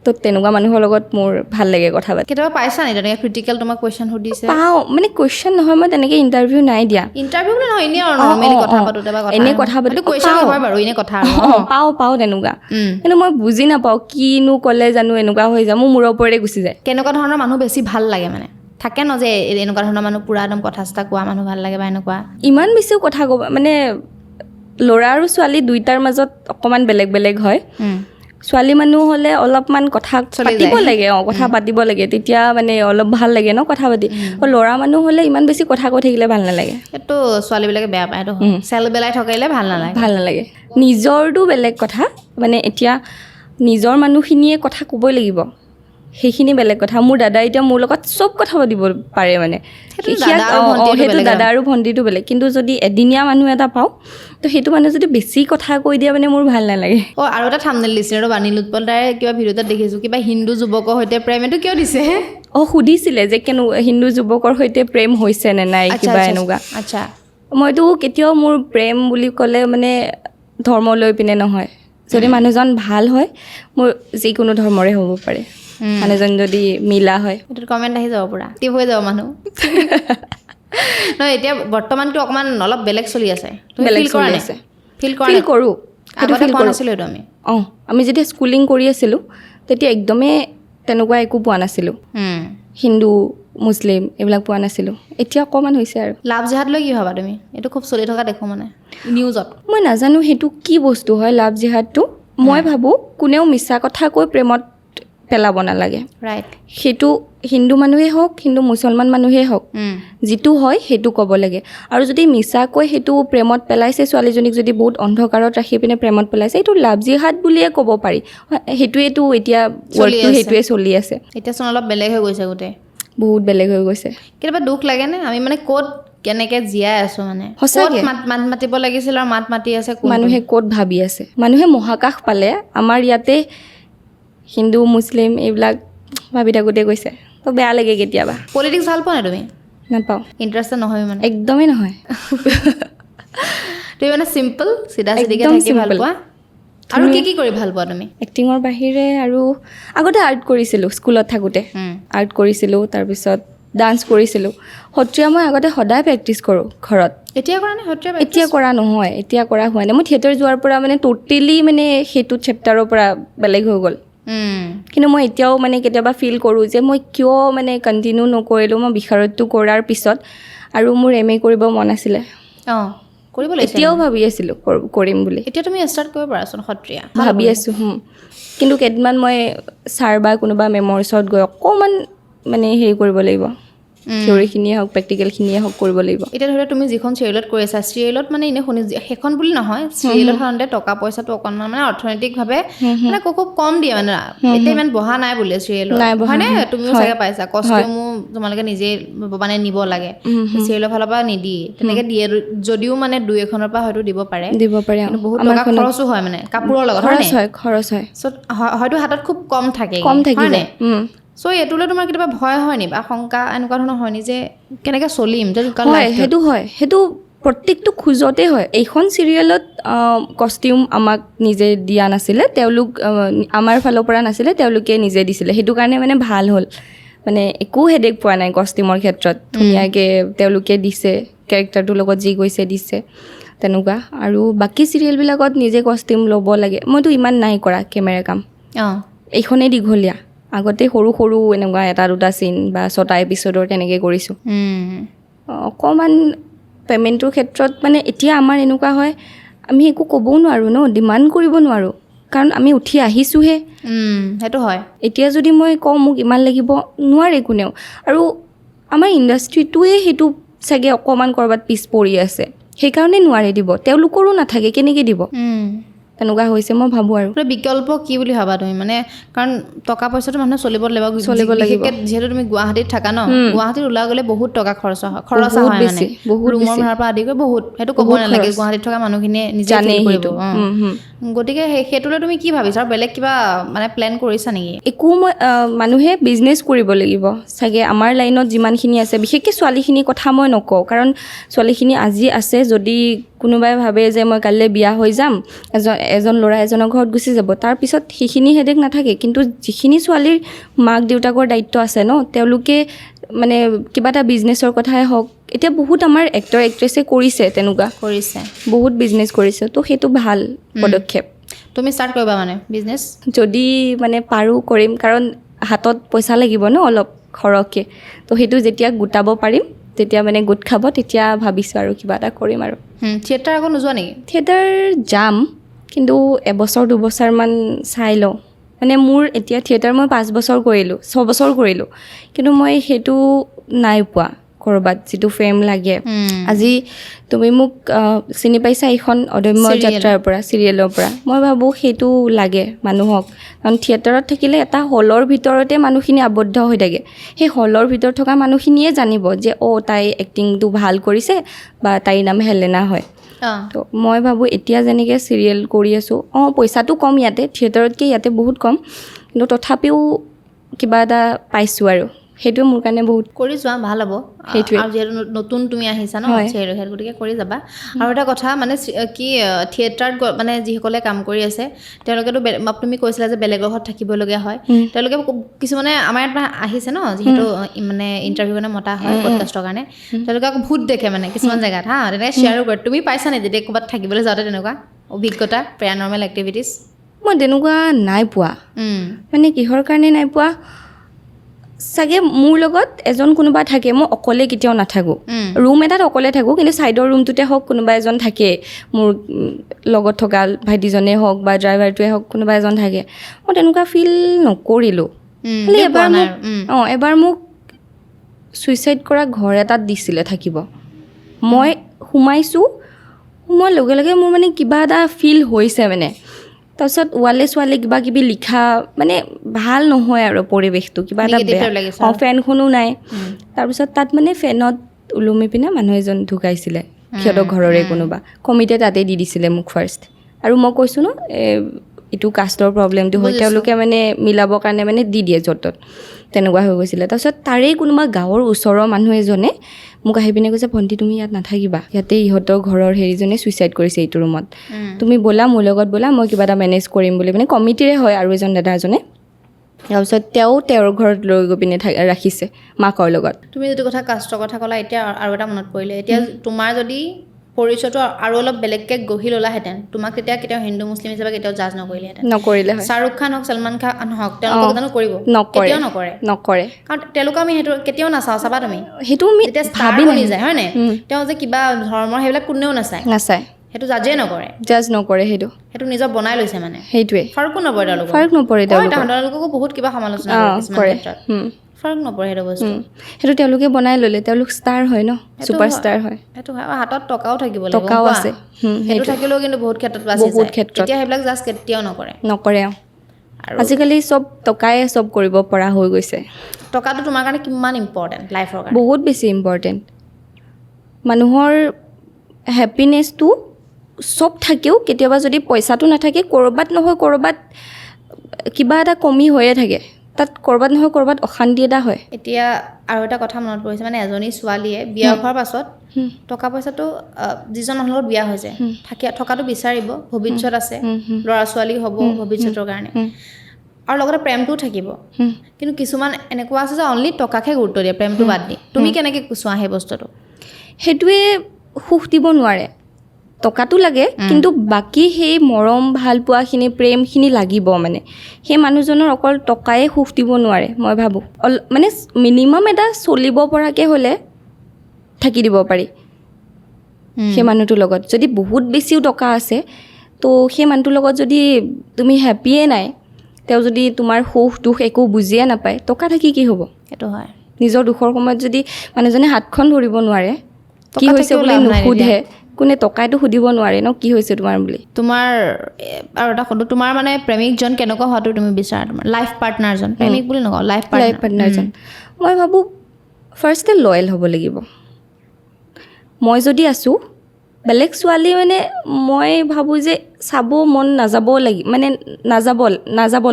তো তেনেকুৱা মানুহৰ লগত মোৰ ভাল লাগে কথা পাতি কেতিয়াবা পাইছা নি তেনেকৈ ক্ৰিটিকেল তোমাক কুৱেশ্যন সুধিছে পাওঁ মানে কুৱেশ্যন নহয় মই তেনেকৈ ইণ্টাৰভিউ নাই দিয়া ইণ্টাৰভিউ বুলি নহয় এনেই আৰু নৰ্মেলি কথা পাতোতে বা এনেই কথা পাতি কুৱেশ্যন নহয় বাৰু এনেই কথা পাওঁ তেনেকুৱা কিন্তু মই বুজি নাপাওঁ কিনো ক'লে জানো এনেকুৱা হৈ যায় মোৰ মূৰৰ ওপৰতে গুচি যায় কেনেকুৱা ধৰণৰ মানুহ বেছি ভাল লাগে মানে থাকে ন যে এনেকুৱা ধৰণৰ মানুহ পূৰা একদম কথা চথা কোৱা মানুহ ভাল লাগে বা এনেকুৱা ইমান বেছিও কথা ক'ব মানে ল'ৰা আৰু ছোৱালী দুইটাৰ মাজত অকণমান বেলেগ হয় ছোৱালী মানুহ হ'লে অলপমান কথা পাতিব লাগে কথা পাতিব লাগে তেতিয়া মানে অলপ ভাল লাগে ন কথা পাতি ল'ৰা মানুহ হ'লে ইমান বেছি কথা কৈ থাকিলে ভাল নালাগে সেইটো ছোৱালীবিলাকে বেয়া পায় এইটো চেল বেলাই থকাইলে ভাল নালাগে নিজৰটো বেলেগ কথা মানে এতিয়া নিজৰ মানুহখিনিয়ে কথা ক'বই লাগিব সেইখিনি বেলেগ কথা মোৰ দাদা এতিয়া মোৰ লগত চব কথা পাতিব পাৰে মানে সেইটো দাদা আৰু ভণ্টিটো বেলেগ কিন্তু যদি এদিনীয়া মানুহ এটা পাওঁ তো সেইটো মানুহ যদি বেছি কথা কৈ দিয়ে মানে মোৰ ভাল নালাগে আৰু এটা থাম্বনেইল দিছিলে ৰ'বা নীলোৎপল দাই কিবা ভিডিঅ' এটাত দেখিছোঁ কিবা হিন্দু যুৱকৰ সৈতে প্ৰেম এইটো কিয় দিছে সুধিছিলে যে হিন্দু যুৱকৰ সৈতে প্ৰেম হৈছে নে নাই কিবা এনেকুৱা আচ্ছা মইতো কেতিয়াও মোৰ প্ৰেম বুলি ক'লে মানে ধৰ্ম লৈ পিনে নহয় যদি মানুহজন ভাল হয় মোৰ যিকোনো ধৰ্মৰে হ'ব পাৰে মানুহজন যদি মিলা হয়। এইটোত কমেণ্ট আহি যাব পুৰা এক্টিভ হৈ যাব মানুহ নহয় এতিয়া বৰ্তমানটো অকণমান অলপ বেলেগ চলি আছে তুমি বেলেগ ফিল কৰা চলি নাই আছে। ফিল কৰা ফিল নাই কৰোঁ, সেইটো আগতে ফিল পোৱা কৰোঁ। নাছিলোঁ এইটো আমি আমি যেতিয়া স্কুলিং কৰি আছিলোঁ তেতিয়া একদমেই তেনেকুৱা একো পোৱা নাছিলোঁ, হিন্দু মুছলিম এইবিলাক পোৱা নাছিলোঁ। এতিয়া অকণমান হৈছে আৰু। লাভ জেহাদ লৈ কি ভাবা তুমি? এইটো খুব চলি থকা দেখোঁ মানে নিউজত। মই নাজানো সেইটো কি বস্তু হয় লাভ জিহাদটো। মই ভাবোঁ কোনেও মিছা কথা কৈ প্ৰেমত পেলাব নালাগে। ৰাইট। সেইটো হিন্দু মানুহেই হওক হিন্দু মুছলমান মানুহেই হওক, যিটো হয় সেইটো ক'ব লাগে। আৰু যদি মিছাকৈ সেইটো প্ৰেমত পেলাইছে, ছোৱালীজনীক যদি বহুত অন্ধকাৰত ৰাখি পিনে প্ৰেমত পেলাইছে, এইটো লাভ জিহাদ বুলিয়ে ক'ব পাৰি। সেইটোৱেতো এতিয়া ৱৰ্ডটো সেইটোৱে চলি আছে। এতিয়া চোন অলপ বেলেগ হৈ গৈছে গোটেই, বহুত বেলেগ হৈ গৈছে। কেতিয়াবা দুখ লাগেনে আমি মানে ক'ত কেনেকৈ জীয়াই আছোঁ মানে সঁচাকৈ। ক'ত মাত মাতিব লাগিছিল আৰু মাত মাতি আছে কোন মানুহে ক'ত ভাবি আছে। মানুহে মহাকাশ পালে, আমাৰ ইয়াতে হিন্দু মুছলিম এইবিলাক ভাবি থাকোঁতে গৈছে। তো বেয়া লাগে কেতিয়াবা। পলিটিক্স ভাল পোৱা নাই তুমি? নাপাওঁ, ইণ্টাৰেষ্টেড নহয় মানে একদমেই নহয়। তুমি মানে চিম্পল চিধা চিধিকে একদম থাকি ভাল simple। পোৱা? আৰু কি কি কৰি ভাল পোৱা তুমি? এক্টিঙৰ বাহিৰে আৰু আগতে আৰ্ট কৰিছিলোঁ স্কুলত থাকোঁতে। আৰ্ট কৰিছিলোঁ, তাৰপিছত ডান্স কৰিছিলোঁ। সত্ৰীয়া মই আগতে সদায় প্ৰেক্টিছ কৰোঁ ঘৰত। এতিয়া কৰা নাই সত্ৰীয়া? এতিয়া কৰা নহয়, এতিয়া কৰা হোৱা নাই। মই থিয়েটাৰ যোৱাৰ পৰা মানে ট'টেলি মানে সেইটো চেপ্টাৰৰ পৰা বেলেগ হৈ গ'ল। কিন্তু মই এতিয়াও মানে কেতিয়াবা ফিল কৰোঁ যে মই কিয় মানে কণ্টিনিউ নকৰিলোঁ। মই বিশাৰদটো কৰাৰ পিছত আৰু মোৰ MA কৰিব মন আছিলে। অঁ কৰিব লাগিছিল। এতিয়াও ভাবি আছিলোঁ কৰিম বুলি। এতিয়া তুমি ষ্টাৰ্ট কৰিব পাৰাচোন সত্ৰীয়া। ভাবি আছোঁ। কিন্তু কেইদিনমান মই ছাৰ বা কোনোবা মেমৰ ওচৰত গৈ অকণমান মানে হেৰি কৰিব লাগিব। থিয়ৰিখিনিয়ে হওক প্ৰেক্টিকেলখিনিয়ে হওক কৰিব লাগিব। এতিয়া ধৰি লোৱা তুমি যিখন চিৰিয়েলত কৰি আছা, চিৰিয়েলত মানে এনেই শুনি সেইখন বুলি নহয়, চিৰিয়েলত সাধাৰণতে টকা পইচাটো অকণমান মানে অৰ্থনৈতিকভাৱে মানে খুব কম দিয়ে মানে। এতিয়া ইমান বহা নাই বোলে চিৰিয়েলত, হয়নে? তুমিও চাগে পাইছা, কষ্টিউমো তোমালোকে নিজেই মানে নিব লাগে, চিৰিয়েলৰ ফালৰ পৰা নিদিয়ে। তেনেকৈ দিয়ে যদিও মানে দুই এখনৰ পৰা হয়তো দিব পাৰে, কিন্তু বহুত টকা খৰচো হয় মানে কাপোৰৰ লগত, খৰচ হয়। হয়তো হাতত খুব কম থাকে, হয়নে? চ' এইটোলৈ তোমাৰ কেতিয়াবা ভয় হয় নি বা শংকা এনেকুৱা ধৰণৰ হয় নি যে কেনেকৈ চলিম? হয়, সেইটো প্ৰত্যেকটো খোজতে হয়। এইখন চিৰিয়েলত কষ্টিউম আমাক নিজে দিয়া নাছিলে, তেওঁলোক আমাৰ ফালৰ পৰা নাছিলে, তেওঁলোকে নিজে দিছিলে। সেইটো কাৰণে মানে ভাল হ'ল, মানে একো হেডেক পোৱা নাই কষ্টিউমৰ ক্ষেত্ৰত। ধুনীয়াকৈ তেওঁলোকে দিছে, কেৰেক্টাৰটোৰ লগত যি গৈছে দিছে তেনেকুৱা। আৰু বাকী চিৰিয়েলবিলাকত নিজে কষ্টিউম ল'ব লাগে। মইতো ইমান নাই কৰা কেমেৰা কাম, এইখনেই দীঘলীয়া। আগতে সৰু সৰু এনেকুৱা 1-2 চিন বা 6টা এপিছ'ডৰ তেনেকৈ কৰিছোঁ। অকণমান পে'মেণ্টৰ ক্ষেত্ৰত মানে এতিয়া আমাৰ এনেকুৱা হয়, আমি একো ক'বও নোৱাৰোঁ ন, ডিমাণ্ড কৰিব নোৱাৰোঁ, কাৰণ আমি উঠি আহিছোঁহে। সেইটো হয়। এতিয়া যদি মই কওঁ মোক ইমান লাগিব, নোৱাৰে কোনেও। আৰু আমাৰ ইণ্ডাষ্ট্ৰিটোৱে সেইটো চাগে অকণমান ক'ৰবাত পিছ পৰি আছে, সেইকাৰণে নোৱাৰে দিব। তেওঁলোকৰো নাথাকে, কেনেকৈ দিব? তেনেকুৱা হৈছে মই ভাবোঁ। আৰু বিকল্প কি বুলি ভাবা তুমি? মানে কাৰণ টকা পইচাটো মানুহে চলিব লাগিব, বিশেষকৈ যিহেতু তুমি গুৱাহাটীত থাকা ন, গুৱাহাটীত ওলাই গ'লে বহুত টকা খৰচা হয় মানে, ৰুমৰ ভাড়াৰ পৰা আদি কৰি বহুত, সেইটো ক'ব নালাগে, গুৱাহাটীত থকা মানুহখিনিয়ে নিজে ফিল কৰিব। গতিকে সেইটোলৈ তুমি কি ভাবিছা? আৰু বেলেগ কিবা মানে প্লেন কৰিছা নেকি? একো মই মানুহে বিজনেছ কৰিব লাগিব চাগে আমাৰ লাইনত যিমানখিনি আছে। বিশেষকৈ ছোৱালীখিনিৰ কথা মই নকওঁ, কাৰণ ছোৱালীখিনি আজি আছে, যদি কোনোবাই ভাবে যে মই কাইলৈ বিয়া হৈ যাম, এজন ল'ৰা এজনৰ ঘৰত গুচি যাব, তাৰপিছত সেইখিনি হেডেক নাথাকে। কিন্তু যিখিনি ছোৱালীৰ মাক দেউতাকৰ দায়িত্ব আছে ন, তেওঁলোকে মানে কিবা এটা বিজনেছৰ কথাই হওক, এতিয়া বহুত আমাৰ এক্টৰ এক্ট্ৰেছে কৰিছে, তেনেকুৱা কৰিছে, বহুত বিজনেছ কৰিছে। তো সেইটো ভাল পদক্ষেপ। তুমি ষ্টাৰ্ট কৰিবা মানে বিজনেছ? যদি মানে পাৰোঁ কৰিম, কাৰণ হাতত পইচা লাগিব ন অলপ সৰহকৈ। তো সেইটো যেতিয়া গোটাব পাৰিম, তেতিয়া মানে গোট খাব, তেতিয়া ভাবিছোঁ আৰু কিবা এটা কৰিম। আৰু থিয়েটাৰ আকৌ নোযোৱা নেকি? থিয়েটাৰ যাম, কিন্তু 1-2 বছৰমান চাই লওঁ। মানে মোৰ এতিয়া থিয়েটাৰ মই 5 বছৰ কৰিলোঁ, 6 বছৰ কৰিলোঁ, কিন্তু মই সেইটো নাই পোৱা ক'ৰবাত যিটো ফেম লাগে। আজি তুমি মোক চিনি পাইছা এইখন অদম্য যাত্ৰাৰ পৰা, চিৰিয়েলৰ পৰা। মই ভাবোঁ সেইটো লাগে মানুহক, কাৰণ থিয়েটাৰত থাকিলে এটা হলৰ ভিতৰতে মানুহখিনি আবদ্ধ হৈ থাকে। সেই হলৰ ভিতৰত থকা মানুহখিনিয়ে জানিব যে তাই এক্টিংটো ভাল কৰিছে বা তাইৰ নাম হেলেনা হয়। তো মই ভাবোঁ এতিয়া যেনেকৈ চিৰিয়েল কৰি আছোঁ, পইচাটো কম ইয়াতে, থিয়েটাৰতকৈ ইয়াতে বহুত কম, কিন্তু তথাপিও কিবা এটা পাইছোঁ আৰু সেইটোৱে মোৰ কাৰণে বহুত কৰি যোৱা ভাল হ'ব সেইটোৱে। আৰু যিহেতু নতুন তুমি আহিছা ন হয়। চেহেৰা গতিকে কৰি যাবা আৰু এটা কথা মানে কি থিয়েটাৰত মানে যিসকলে কাম কৰি আছে তেওঁলোকেতো তুমি কৈছিলা যে বেলেগৰ ঘৰত থাকিবলগীয়া হয় তেওঁলোকে কিছুমানে আমাৰ ইয়াত আহিছে ন যিহেতু মানে ইণ্টাৰভিউ কাৰণে মতা হয় পডকাষ্টৰ কাৰণে তেওঁলোকে আকৌ ভূত দেখে মানে কিছুমান জেগাত তেনেকৈ শ্বেয়াৰো কৰে তুমি পাইছা নে যেতিয়া ক'ৰবাত থাকিবলৈ যাওঁতে তেনেকুৱা অভিজ্ঞতা পেৰানৰ্মেল এক্টিভিটিজ মই তেনেকুৱা নাই পোৱা মানে কিহৰ কাৰণে নাই পোৱা চাগে মোৰ লগত এজন কোনোবা থাকে মই অকলে কেতিয়াও নাথাকোঁ ৰুম এটাত অকলে থাকোঁ কিন্তু ছাইডৰ ৰুমটোতে হওক কোনোবা এজন থাকে মোৰ লগত থকা ভাইটিজনেই হওক বা ড্ৰাইভাৰটোৱে হওক কোনোবা এজন থাকে মই তেনেকুৱা ফিল নকৰিলোঁ খালি এবাৰ মোক ছুইচাইড কৰা ঘৰ এটাত দিছিলে থাকিব মই সোমাইছোঁ সোমোৱাৰ লগে লগে মোৰ মানে কিবা এটা ফিল হৈছে মানে তাৰপিছত ৱালে ছোৱালে কিবা কিবি লিখা মানে ভাল নহয় আৰু পৰিৱেশটো কিবা এটা বেয়া ফেনখনো নাই তাৰপিছত তাত মানে ফেনত ওলমি পিনে মানুহ এজন ঢুকাইছিলে সিহঁতৰ ঘৰৰে কোনোবা কমিটিয়ে তাতে দি দিছিলে মোক ফাৰ্ষ্ট আৰু মই কৈছোঁ ন এইটো কাষ্টৰ প্ৰব্লেমটো হয় তেওঁলোকে মানে মিলাবৰ কাৰণে মানে দি দিয়ে য'ত ত'ত তেনেকুৱা হৈ গৈছিলে তাৰপিছত তাৰেই কোনোবা গাঁৱৰ ওচৰৰ মানুহ এজনে মোক আহি পিনে কৈছে ভণ্টি তুমি ইয়াত নাথাকিবা ইয়াতে ইহঁতৰ ঘৰৰ হেৰিজনে ছুইচাইড কৰিছে এইটো ৰুমত তুমি ব'লা মোৰ লগত ব'লা মই কিবা এটা মেনেজ কৰিম বুলি মানে কমিটিৰে হয় আৰু এজন দাদা এজনে তাৰপিছত তেওঁৰ ঘৰত লৈ গৈ পিনে ৰাখিছে মাকৰ লগত তুমি যিটো কথা কাষ্টৰ কথা ক'লা এতিয়া আৰু এটা মনত পৰিলে এতিয়া তোমাৰ যদি পৰিচয়টো আৰু অলপ বেলেগকৈ গঢ়ি ল'লাহেঁতেন তোমাক তেতিয়া কেতিয়াও হিন্দু মুছলিম হিচাপে কেতিয়াও জাজ নকৰিলে হয় শ্বাহৰুখ খান হওক সলমান খান হওক তেওঁলোকক জানো কৰিব কেতিয়াও নকৰে কাৰণ তেওঁলোকক আমি সেইটো কেতিয়াও নাচাওঁ চাবা তুমি সেইটো যেতিয়া ষ্টাৰ বনি যায় হয় নাই তেওঁ যে কিবা ধৰ্মৰ সেইবিলাক কোনেও নাচায় সেইটো জাজে নকৰে জাজ নকৰে সেইটো নিজৰ বনাই লৈছে মানে সেইটোৱে ফাৰুকো নপৰে তেওঁলোককো বহুত কিবা সমালোচনা কৰে ফাৰুক নপৰে সেইটো বস্তু সেইটো তেওঁলোকে বনাই ল'লে তেওঁলোক ষ্টাৰ হয় ন ছুপাৰ ষ্টাৰ হয় সেইটো হয় হাতত টকাও থাকিব লাগিব টকাও আছে সেইটো থাকিলেও কিন্তু বহুত ক্ষেত্ৰত বাচি যায় এতিয়া সেইবিলাক জাজ কেতিয়াও নকৰে আজিকালি চব টকাই চব কৰিব পৰা হৈ গৈছে টকাটো তোমাৰ কাৰণে কিমান ইম্পৰ্টেণ্ট লাইফৰ কাৰণে বহুত বেছি ইম্পৰ্টেণ্ট মানুহৰ হেপিনেছটো চব থাকেও কেতিয়াবা যদি পইচাটো নাথাকে ক'ৰবাত নহয় ক'ৰবাত কিবা এটা কমি হৈয়ে থাকে তাত ক'ৰবাত নহয় ক'ৰবাত অশান্তি এটা হয় এতিয়া আৰু এটা কথা মনত পৰিছে মানে এজনী ছোৱালীয়ে বিয়া হোৱাৰ পাছত টকা পইচাটো যিজন মানুহৰ লগত বিয়া হৈছে থকাটো বিচাৰিব ভৱিষ্যত আছে ল'ৰা ছোৱালী হ'ব ভৱিষ্যতৰ কাৰণে আৰু লগতে প্ৰেমটোও থাকিব কিন্তু কিছুমান এনেকুৱা আছে যে অনলি টকাকহে গুৰুত্ব দিয়ে প্ৰেমটো বাদ দি তুমি কেনেকৈ চোৱা সেই বস্তুটো সেইটোৱে সুখ দিব নোৱাৰে টকাটো লাগে কিন্তু বাকী সেই মৰম ভাল পোৱাখিনি প্ৰেমখিনি লাগিব মানে সেই মানুহজনৰ অকল টকায়ে সুখ দিব নোৱাৰে মই ভাবোঁ মানে মিনিমাম এটা চলিব পৰাকৈ হ'লে থাকি দিব পাৰি সেই মানুহটোৰ লগত যদি বহুত বেছিও টকা আছে তো সেই মানুহটোৰ লগত যদি তুমি হেপিয়ে নাই তেওঁ যদি তোমাৰ সুখ দুখ একো বুজিয়ে নাপায় টকা থাকি কি হ'ব সেইটো হয় নিজৰ দুখৰ সময়ত যদি মানুহজনে হাতখন ধৰিব নোৱাৰে কি হৈছে বুলি নুসুধে কোনে টকাইতো সুধিব নোৱাৰে ন কি হৈছে তোমাৰ বুলি তোমাৰ আৰু এটা সুধো তোমাৰ মানে প্ৰেমিকজন কেনেকুৱা হোৱাটো তুমি বিচাৰা তোমাৰ লাইফ পাৰ্টনাৰজন প্ৰেমিক বুলি নকওঁ লাইফ পাৰ্টনাৰজন মই ভাবোঁ ফাৰ্ষ্টে লয়েল হ'ব লাগিব মই যদি আছোঁ বেলেগ ছোৱালী মানে মই ভাবোঁ যে চাব মন নাযাব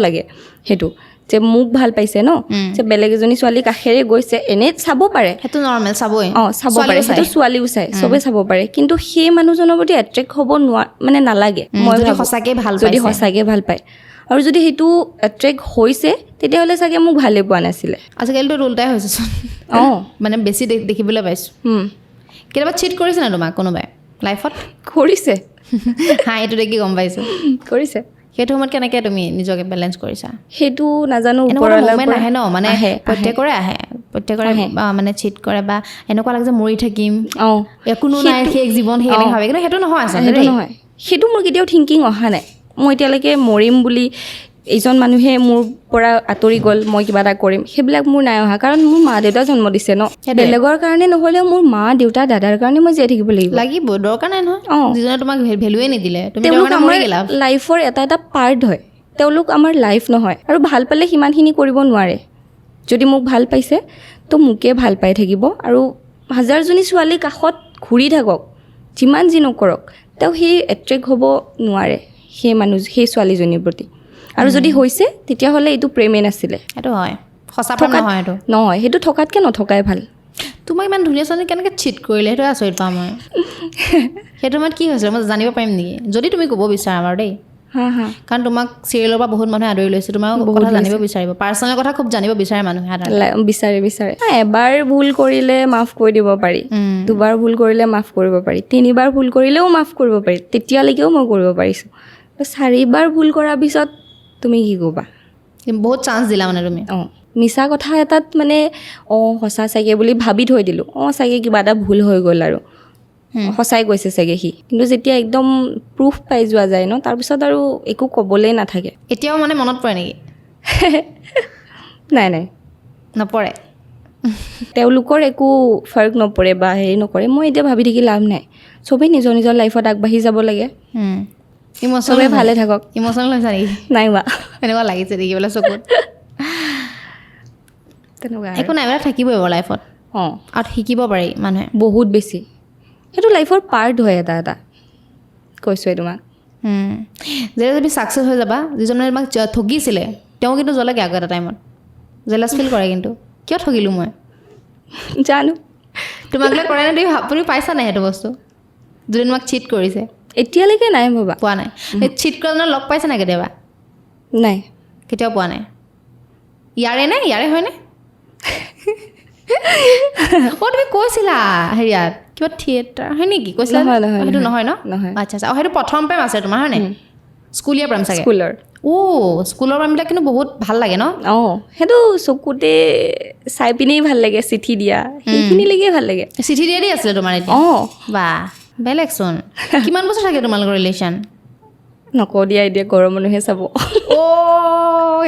লাগে সেইটো যে মোক ভাল পাইছে ন যে বেলেগ এজনী ছোৱালী কাষেৰে গৈছে এনেই চাব পাৰে সেইটো নৰ্মেল চাবই চাব পাৰে সেইটো ছোৱালীও চাই চবেই চাব পাৰে কিন্তু সেই মানুহজনৰ প্ৰতি এট্ৰেক্ট হ'ব মানে নালাগে মই যদি সঁচাকৈ ভাল পায় আৰু যদি সেইটো এট্ৰেক্ট হৈছে তেতিয়াহ'লে চাগে মোক ভালেই পোৱা নাছিলে আজিকালিতো উল্টাই হৈছে মানে বেছি দেখিবলৈ পাইছোঁ কেতিয়াবা চিট কৰিছে নে তোমাক কোনোবাই লাইফত কৰিছে এইটো দেখি গম পাইছোঁ কৰিছে সেইটো সময়ত কেনেকৈ তুমি নিজকে বেলেঞ্চ কৰিছা সেইটো নাজানো আহে ন মানে প্ৰত্যেকৰে মানে চিট কৰে বা এনেকুৱা লাগে যে মৰি থাকিম কোনো নাই শেষ জীৱন সেই ভাবে কিন্তু সেইটো নহয় আচলতে নহয় সেইটো মোৰ কেতিয়াও থিংকিং অহা নাই মই এতিয়ালৈকে মৰিম বুলি এইজন মানুহে মোৰ পৰা আঁতৰি গ'ল মই কিবা এটা কৰিম সেইবিলাক মোৰ নাই অহা কাৰণ মোৰ মা দেউতা জন্ম দিছে ন বেলেগৰ কাৰণে নহ'লেও মোৰ মা দেউতা দাদাৰ কাৰণে মই জীয়াই থাকিব লাগিব দৰকাৰ নাই নহয় যিজনে তোমাক ভেলুৱে নিদিলে তেওঁলোক আমাৰ লাইফৰ এটা পাৰ্ট হয় তেওঁলোক আমাৰ লাইফ নহয় আৰু ভাল পালে সিমানখিনি কৰিব নোৱাৰে যদি মোক ভাল পাইছে তো মোকে ভাল পাই থাকিব আৰু হাজাৰজনী ছোৱালী কাষত ঘূৰি থাকক যিমান যি নকৰক তেওঁ সেই এট্ৰেক্ট হ'ব নোৱাৰে সেই ছোৱালীজনীৰ প্ৰতি আৰু যদি হৈছে তেতিয়াহ'লে এইটো প্ৰেমে নাছিলে সেইটো হয় সঁচা প্ৰেম নহয় এইটো নহয়, সেইটো থকাতকৈ নথকাই ভাল। তোমাক ইমান ধুনীয়া ছোৱালী কেনেকৈ চিট কৰিলে সেইটো আচৰিত পাওঁ মই। সেইটো সময়ত কি হৈছিলে মই জানিব পাৰিম নেকি, যদি তুমি ক'ব বিচাৰা বাৰু দেই? কাৰণ তোমাক চিৰিয়েলৰ পৰা বহুত মানুহে আদৰি লৈছে, তোমাৰ কথা জানিব বিচাৰিব, পাৰ্চনেল কথা খুব জানিব বিচাৰে মানুহে বিচাৰে। এবাৰ ভুল কৰিলে মাফ কৰি দিব পাৰি, দুবাৰ ভুল কৰিলে মাফ কৰিব পাৰি, 3বাৰ ভুল কৰিলেও মাফ কৰিব পাৰি, তেতিয়ালৈকেও মই কৰিব পাৰিছোঁ। 4বাৰ ভুল কৰাৰ পিছত তুমি কি ক'বা? বহুত চান্স দিলা মানে তুমি। মিছা কথা এটাত মানে সঁচা চাগে বুলি ভাবি থৈ দিলোঁ, চাগে কিবা এটা ভুল হৈ গ'ল আৰু সঁচাই কৈছে চাগে সি, কিন্তু যেতিয়া একদম প্ৰুফ পাই যোৱা যায় ন, তাৰপিছত আৰু একো ক'বলেই নাথাকে। এতিয়াও মানে মনত পৰে নেকি? নাই নপৰে। তেওঁলোকৰ একো ফাৰ্ক নপৰে বা হেৰি নকৰে, মই এতিয়া ভাবি থাকি লাভ নাই। চবেই নিজৰ নিজৰ লাইফত আগবাঢ়ি যাব লাগে, চবেই ভালে থাকক। ইম'চনেল হৈছা নেকি? নাই হোৱা, এনেকুৱা লাগিছে দেখিবলৈ চকুত। তেনেকুৱা একো নাই, মানে থাকিবই বাৰু লাইফত। আৰু শিকিব পাৰি মানুহে বহুত বেছি, সেইটো লাইফৰ পাৰ্ট হয় এটা এটা, কৈছোঁৱে তোমাক। যেতিয়া তুমি ছাকচেছ হৈ যাবা, যিজন মানে তোমাক ঠগিছিলে তেওঁ কিন্তু জ্বলেগে আকৌ এটা টাইমত, জেলাছ ফিল কৰে কিন্তু, কিয় ঠগিলোঁ মই জানো। তোমাক লৈ কৰে নে? তুমি পাইছা নাই সেইটো বস্তু, যদি তোমাক চিট কৰিছে? এতিয়ালৈকে নাই ভবা, পোৱা নাই। চিট কৰা লগ পাইছা নাই কেতিয়াবা? নাই, কেতিয়াও পোৱা নাই। ইয়াৰে হয়নে? তুমি কৈছিলা হেৰিয়াত কিবা থিয়েটাৰ হয় নেকি কৈছিলা? সেইটো নহয় ন? আচ্ছা। সেইটো প্ৰথম প্ৰেম আছে তোমাৰ, হয় নাই? স্কুলীয়া প্ৰেম চাগে? স্কুলৰ প্ৰেমবিলাক কিন্তু বহুত ভাল লাগে ন? সেইটো চকুতে চাই পিনেই ভাল লাগে, চিঠি দিয়া সেইখিনিলৈকে ভাল লাগে। চিঠি দিয়া দি আছিলে তোমাৰ এতিয়া? বাহ, বেলেগ চোন। কিমান বছৰ থাকে তোমালোকৰ ৰিলেশ্যন? নকওঁ দিয়া, এতিয়া ঘৰৰ মানুহে চাব।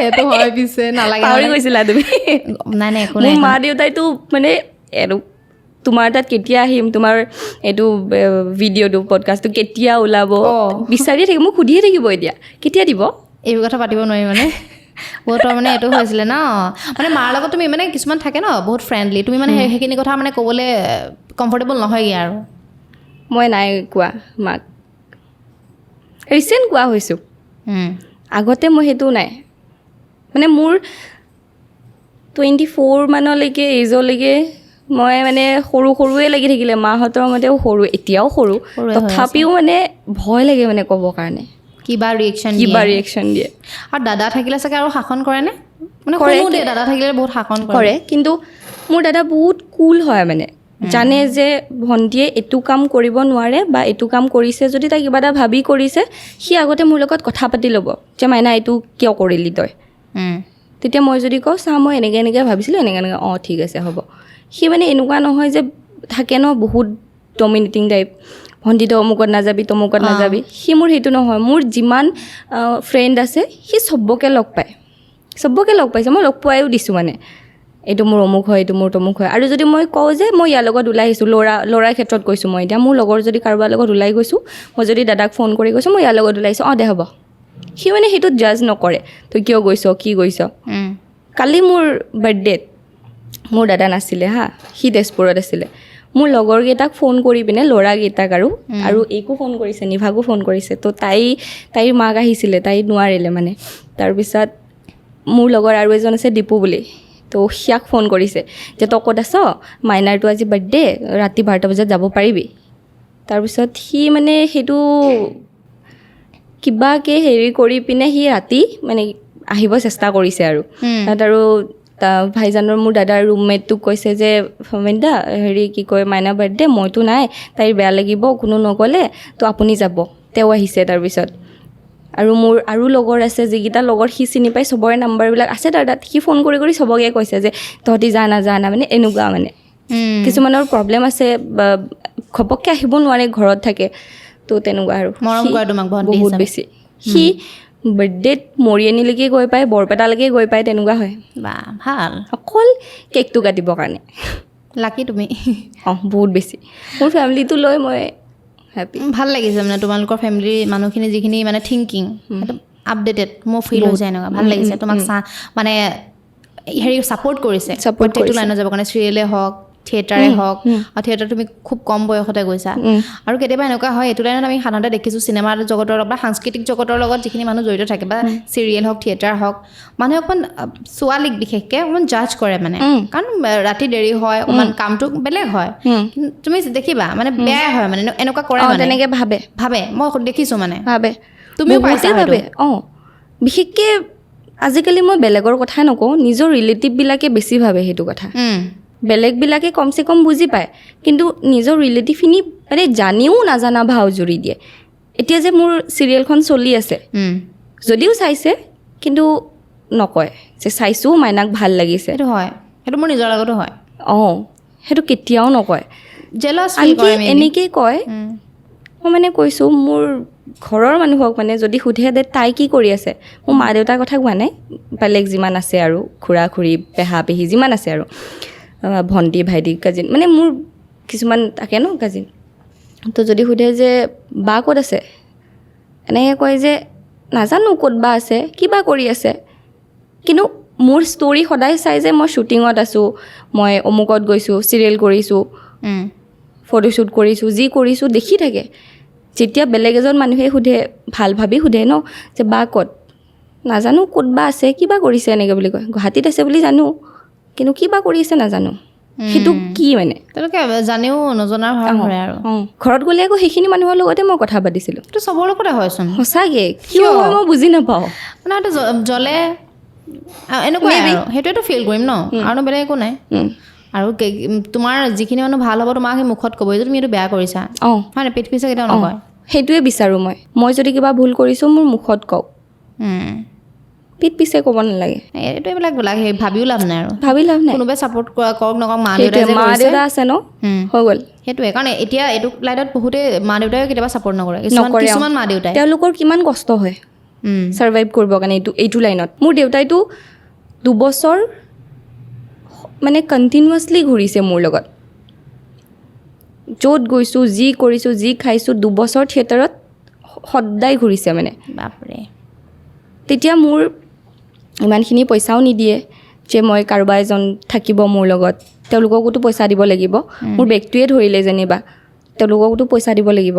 সেইটো হয় পিছে, নালাগে। পাহৰি গৈছিলা তুমি? নাই একো মোৰ মা দেউতাইতো মানে তোমাৰ তাত কেতিয়া আহিম, তোমাৰ এইটো ভিডিঅ'টো পডকাষ্টটো কেতিয়া ওলাব বিচাৰিয়ে থাকিব, মোক সুধিয়ে থাকিব এতিয়া কেতিয়া দিব। এইবোৰ কথা পাতিব নোৱাৰি মানে বহুত মানে এইটো হৈছিলে ন, মানে মাৰ লগত তুমি মানে কিছুমান থাকে ন বহুত ফ্ৰেণ্ডলি, তুমি মানে সেইখিনি কথা মানে ক'বলৈ কমফৰ্টেবল নহয়গৈ আৰু? মই নাই কোৱা মাক, ৰিচেণ্ট কোৱা হৈছোঁ, আগতে মই সেইটো নাই। মানে মোৰ 24 মানলৈকে এইজলৈকে মই মানে সৰুৱে লাগি থাকিলে, মাহঁতৰ মতেও সৰু, এতিয়াও সৰু, তথাপিও মানে ভয় লাগে মানে ক'বৰ কাৰণে, কিবা ৰিয়েকশ্যন দিয়ে। আৰু দাদা থাকিলে চাগে আৰু শাসন কৰেনে? মানে শুনো দেই, দাদা থাকিলে বহুত শাসন কৰে, কিন্তু মোৰ দাদা বহুত কুল হয়, মানে জানে যে ভণ্টিয়ে এইটো কাম কৰিব নোৱাৰে বা এইটো কাম কৰিছে যদি তাই কিবা এটা ভাবি কৰিছে, সি আগতে মোৰ লগত কথা পাতি ল'ব যে মাইনা এইটো কিয় কৰিলি তই। তেতিয়া মই যদি কওঁ চা মই এনেকৈ ভাবিছিলোঁ, এনেকৈ ঠিক আছে হ'ব। সি মানে এনেকুৱা নহয় যে থাকে ন বহুত ডমিনেটিং টাইপ, ভণ্টি তই অমুকত নাযাবি, তমুকত নাযাবি, সি মোৰ সেইটো নহয়। মোৰ যিমান ফ্ৰেণ্ড আছে সি চবকে লগ পাইছে, মই লগ পোৱাইও দিছোঁ, মানে এইটো মোৰ অমুক হয়, এইটো মোৰ তমুক হয়। আৰু যদি মই কওঁ যে মই ইয়াৰ লগত ওলাই আহিছোঁ, ল'ৰাৰ ক্ষেত্ৰত কৈছোঁ, মই এতিয়া মোৰ লগৰ যদি কাৰোবাৰ লগত ওলাই গৈছোঁ, মই যদি দাদাক ফোন কৰি কৈছোঁ মই ইয়াৰ লগত ওলাইছোঁ, দে হ'ব, সি মানে সেইটোত জাজ নকৰে তই কিয় গৈছ, কি গৈছ। কালি মোৰ বাৰ্থডেত মোৰ দাদা নাছিলে সি তেজপুৰত আছিলে, মোৰ লগৰকেইটাক ফোন কৰি পিনে, ল'ৰাকেইটাক আৰু এইকো ফোন কৰিছে, নিভাকো ফোন কৰিছে, তো তাইৰ মাক আহিছিলে, তাই নোৱাৰিলে মানে। তাৰপিছত মোৰ লগৰ আৰু এজন আছে দীপু বুলি, তো সিয়াক ফোন কৰিছে যে তই ক'ত আছ, মাইনাৰটো আজি বাৰ্থডে, ৰাতি 12টা বজাত যাব পাৰিবি। তাৰপিছত সি মানে সেইটো কিবাকৈ হেৰি কৰি পিনে সি ৰাতি মানে আহিব চেষ্টা কৰিছে আৰু তাত। আৰু ভাইজানৰ মোৰ দাদাৰ ৰুমমেটটোক কৈছে যে ফমিন্দা হেৰি কি কয় মাইনা বাৰ্থডে, মইতো নাই, তাইৰ বেয়া লাগিব, কোনো নগ'লে, তো আপুনি যাব। তেওঁ আহিছে তাৰপিছত, আৰু মোৰ আৰু লগৰ আছে, যিকেইটা লগৰ সি চিনি পায়, চবৰে নাম্বাৰবিলাক আছে তাৰ তাত। সি ফোন কৰি চবকে কৈছে যে তহঁতি যা না মানে এনেকুৱা, মানে কিছুমানৰ প্ৰব্লেম আছে বা ঘপককৈ আহিব নোৱাৰে, ঘৰত থাকে, তো তেনেকুৱা আৰু মৰম কৰে তোমাক বহুত বেছি। সি বাৰ্থডেত মৰিয়নিলৈকে গৈ পায়, বৰপেটালৈকে গৈ পায়, তেনেকুৱা হয়। বা ভাল, অকল কেকটো কাটিবৰ কাৰণে। লাকি তুমি। বহুত বেছি, মোৰ ফেমিলিটো লৈ মই হেপী। ভাল লাগিছে মানে তোমালোকৰ ফেমিলিৰ মানুহখিনি যিখিনি মানে থিংকিং আপডেটেড, মোৰ ফিল হৈছে এনেকুৱা, ভাল লাগিছে। তোমাক মানে হেৰি ছাপোৰ্ট কৰিছে প্ৰত্যেকটো লাইনত যাবৰ কাৰণে, চিৰিয়েলে হওক, থিয়েটাৰে হওক আৰু থিয়েটাৰ তুমি খুব কম বয়সতে গৈছা আৰু কেতিয়াবা এনেকুৱা হয় এইটো লাইনত আমি সাধাৰণতে দেখিছোঁ চিনেমা জগতৰ বা সাংস্কৃতিক জগতৰ লগত যিখিনি মানুহ জড়িত থাকে বা চিৰিয়েল হওক থিয়েটাৰ হওক মানুহে অকণমান ছোৱালীক বিশেষকৈ অকণমান জাজ কৰে মানে কাৰণ ৰাতি দেৰি হয় অকণমান কামটো বেলেগ হয় কিন্তু তুমি দেখিবা মানে বেয়া হয় মানে এনেকুৱা কৰে মানে তেনেকৈ ভাবে মই দেখিছোঁ মানে ভাবে তুমিও পাইছা ভাবে বিশেষকৈ আজিকালি মই বেলেগৰ কথা নকওঁ নিজৰ ৰিলেটিভবিলাকে বেছি ভাবে সেইটো কথা বেলেগবিলাকে কমচে কম বুজি পায় কিন্তু নিজৰ ৰিলেটিভখিনি মানে জানিও নাজানা ভাও জুৰি দিয়ে এতিয়া যে মোৰ চিৰিয়েলখন চলি আছে যদিও চাইছে কিন্তু নকয় যে চাইছোঁ মাইনাক ভাল লাগিছে সেইটো হয় সেইটো মোৰ নিজৰ লগতো হয় সেইটো কেতিয়াও নকয় জেলাছ এনেকেই কয় মই মানে কৈছোঁ মোৰ ঘৰৰ মানুহক মানে যদি সোধে দে তাই কি কৰি আছে মোৰ মা দেউতাৰ কথা কোৱা নাই বেলেগ যিমান আছে আৰু খুৰা খুৰী পেহা পেহী যিমান আছে আৰু ভণ্টি ভাইটি কাজিন মানে মোৰ কিছুমান থাকে ন কাজিন তো যদি সোধে যে বা ক'ত আছে এনেকৈ কয় যে নাজানো ক'ত বা আছে কিবা কৰি আছে কিন্তু মোৰ ষ্টৰি সদায় চাই যে মই শ্বুটিঙত আছোঁ মই অমুকত গৈছোঁ চিৰিয়েল কৰিছোঁ ফটোশ্বুট কৰিছোঁ যি কৰিছোঁ দেখি থাকে যেতিয়া বেলেগ এজন মানুহে সোধে ভাল ভাবি সোধে ন যে বা ক'ত নাজানো ক'ত বা আছে কিবা কৰিছে এনেকৈ বুলি কয় গুৱাহাটীত আছে বুলি জানো কিন্তু কিবা কৰি আছে নাজানো সেইটো কি মানে তেওঁলোকে জানেও নজনাৰ ভাৱ ধৰে আৰু ঘৰত গ'লে আকৌ সেইখিনি মানুহৰ লগতে মই কথা পাতিছিলোঁ এইটো চবৰ লগতে হয়চোন সঁচাকৈ কিয় মই বুজি নাপাওঁ মানে এইটো জ্বলে এনেকুৱা সেইটোৱেতো ফিল কৰিম ন আৰু বেলেগ একো নাই আৰু তোমাৰ যিখিনি মানুহ ভাল হ'ব তোমাক সেই মুখত ক'বই যে তুমি এইটো বেয়া কৰিছা হয় নাই পিঠ পিছে কেতিয়াও নকয় সেইটোৱে বিচাৰোঁ মই যদি কিবা ভুল কৰিছোঁ মোৰ মুখত কওক পিঠ পিছে ক'ব নালাগে এইটো এইবিলাক ভাবিও লাভ নাই আৰু ভাবি লাভ নাই কোনোবাই ছাপোৰ্ট কৰক নকৰক মা দেউতা আছে ন হৈ গ'ল সেইটোৱে কাৰণ এতিয়া এইটো লাইনত বহুতে মা দেউতাই কেতিয়াবা ছাপোৰ্ট নকৰে কিছুমান মা দেউতাই তেওঁলোকৰ কিমান কষ্ট হয় ছাৰ্ভাইভ কৰিবৰ কাৰণে এইটো লাইনত মোৰ দেউতাইতো 2 বছৰ মানে কণ্টিনিউৱাছলি ঘূৰিছে মোৰ লগত য'ত গৈছোঁ যি কৰিছোঁ যি খাইছোঁ 2 বছৰ থিয়েটাৰত সদায় ঘূৰিছে মানে বাপৰে তেতিয়া মোৰ ইমানখিনি পইচাও নিদিয়ে যে মই কাৰোবাৰ এজন থাকিব মোৰ লগত তেওঁলোককোতো পইচা দিব লাগিব মোৰ বেগটোৱে ধৰিলে যেনিবা তেওঁলোককোতো পইচা দিব লাগিব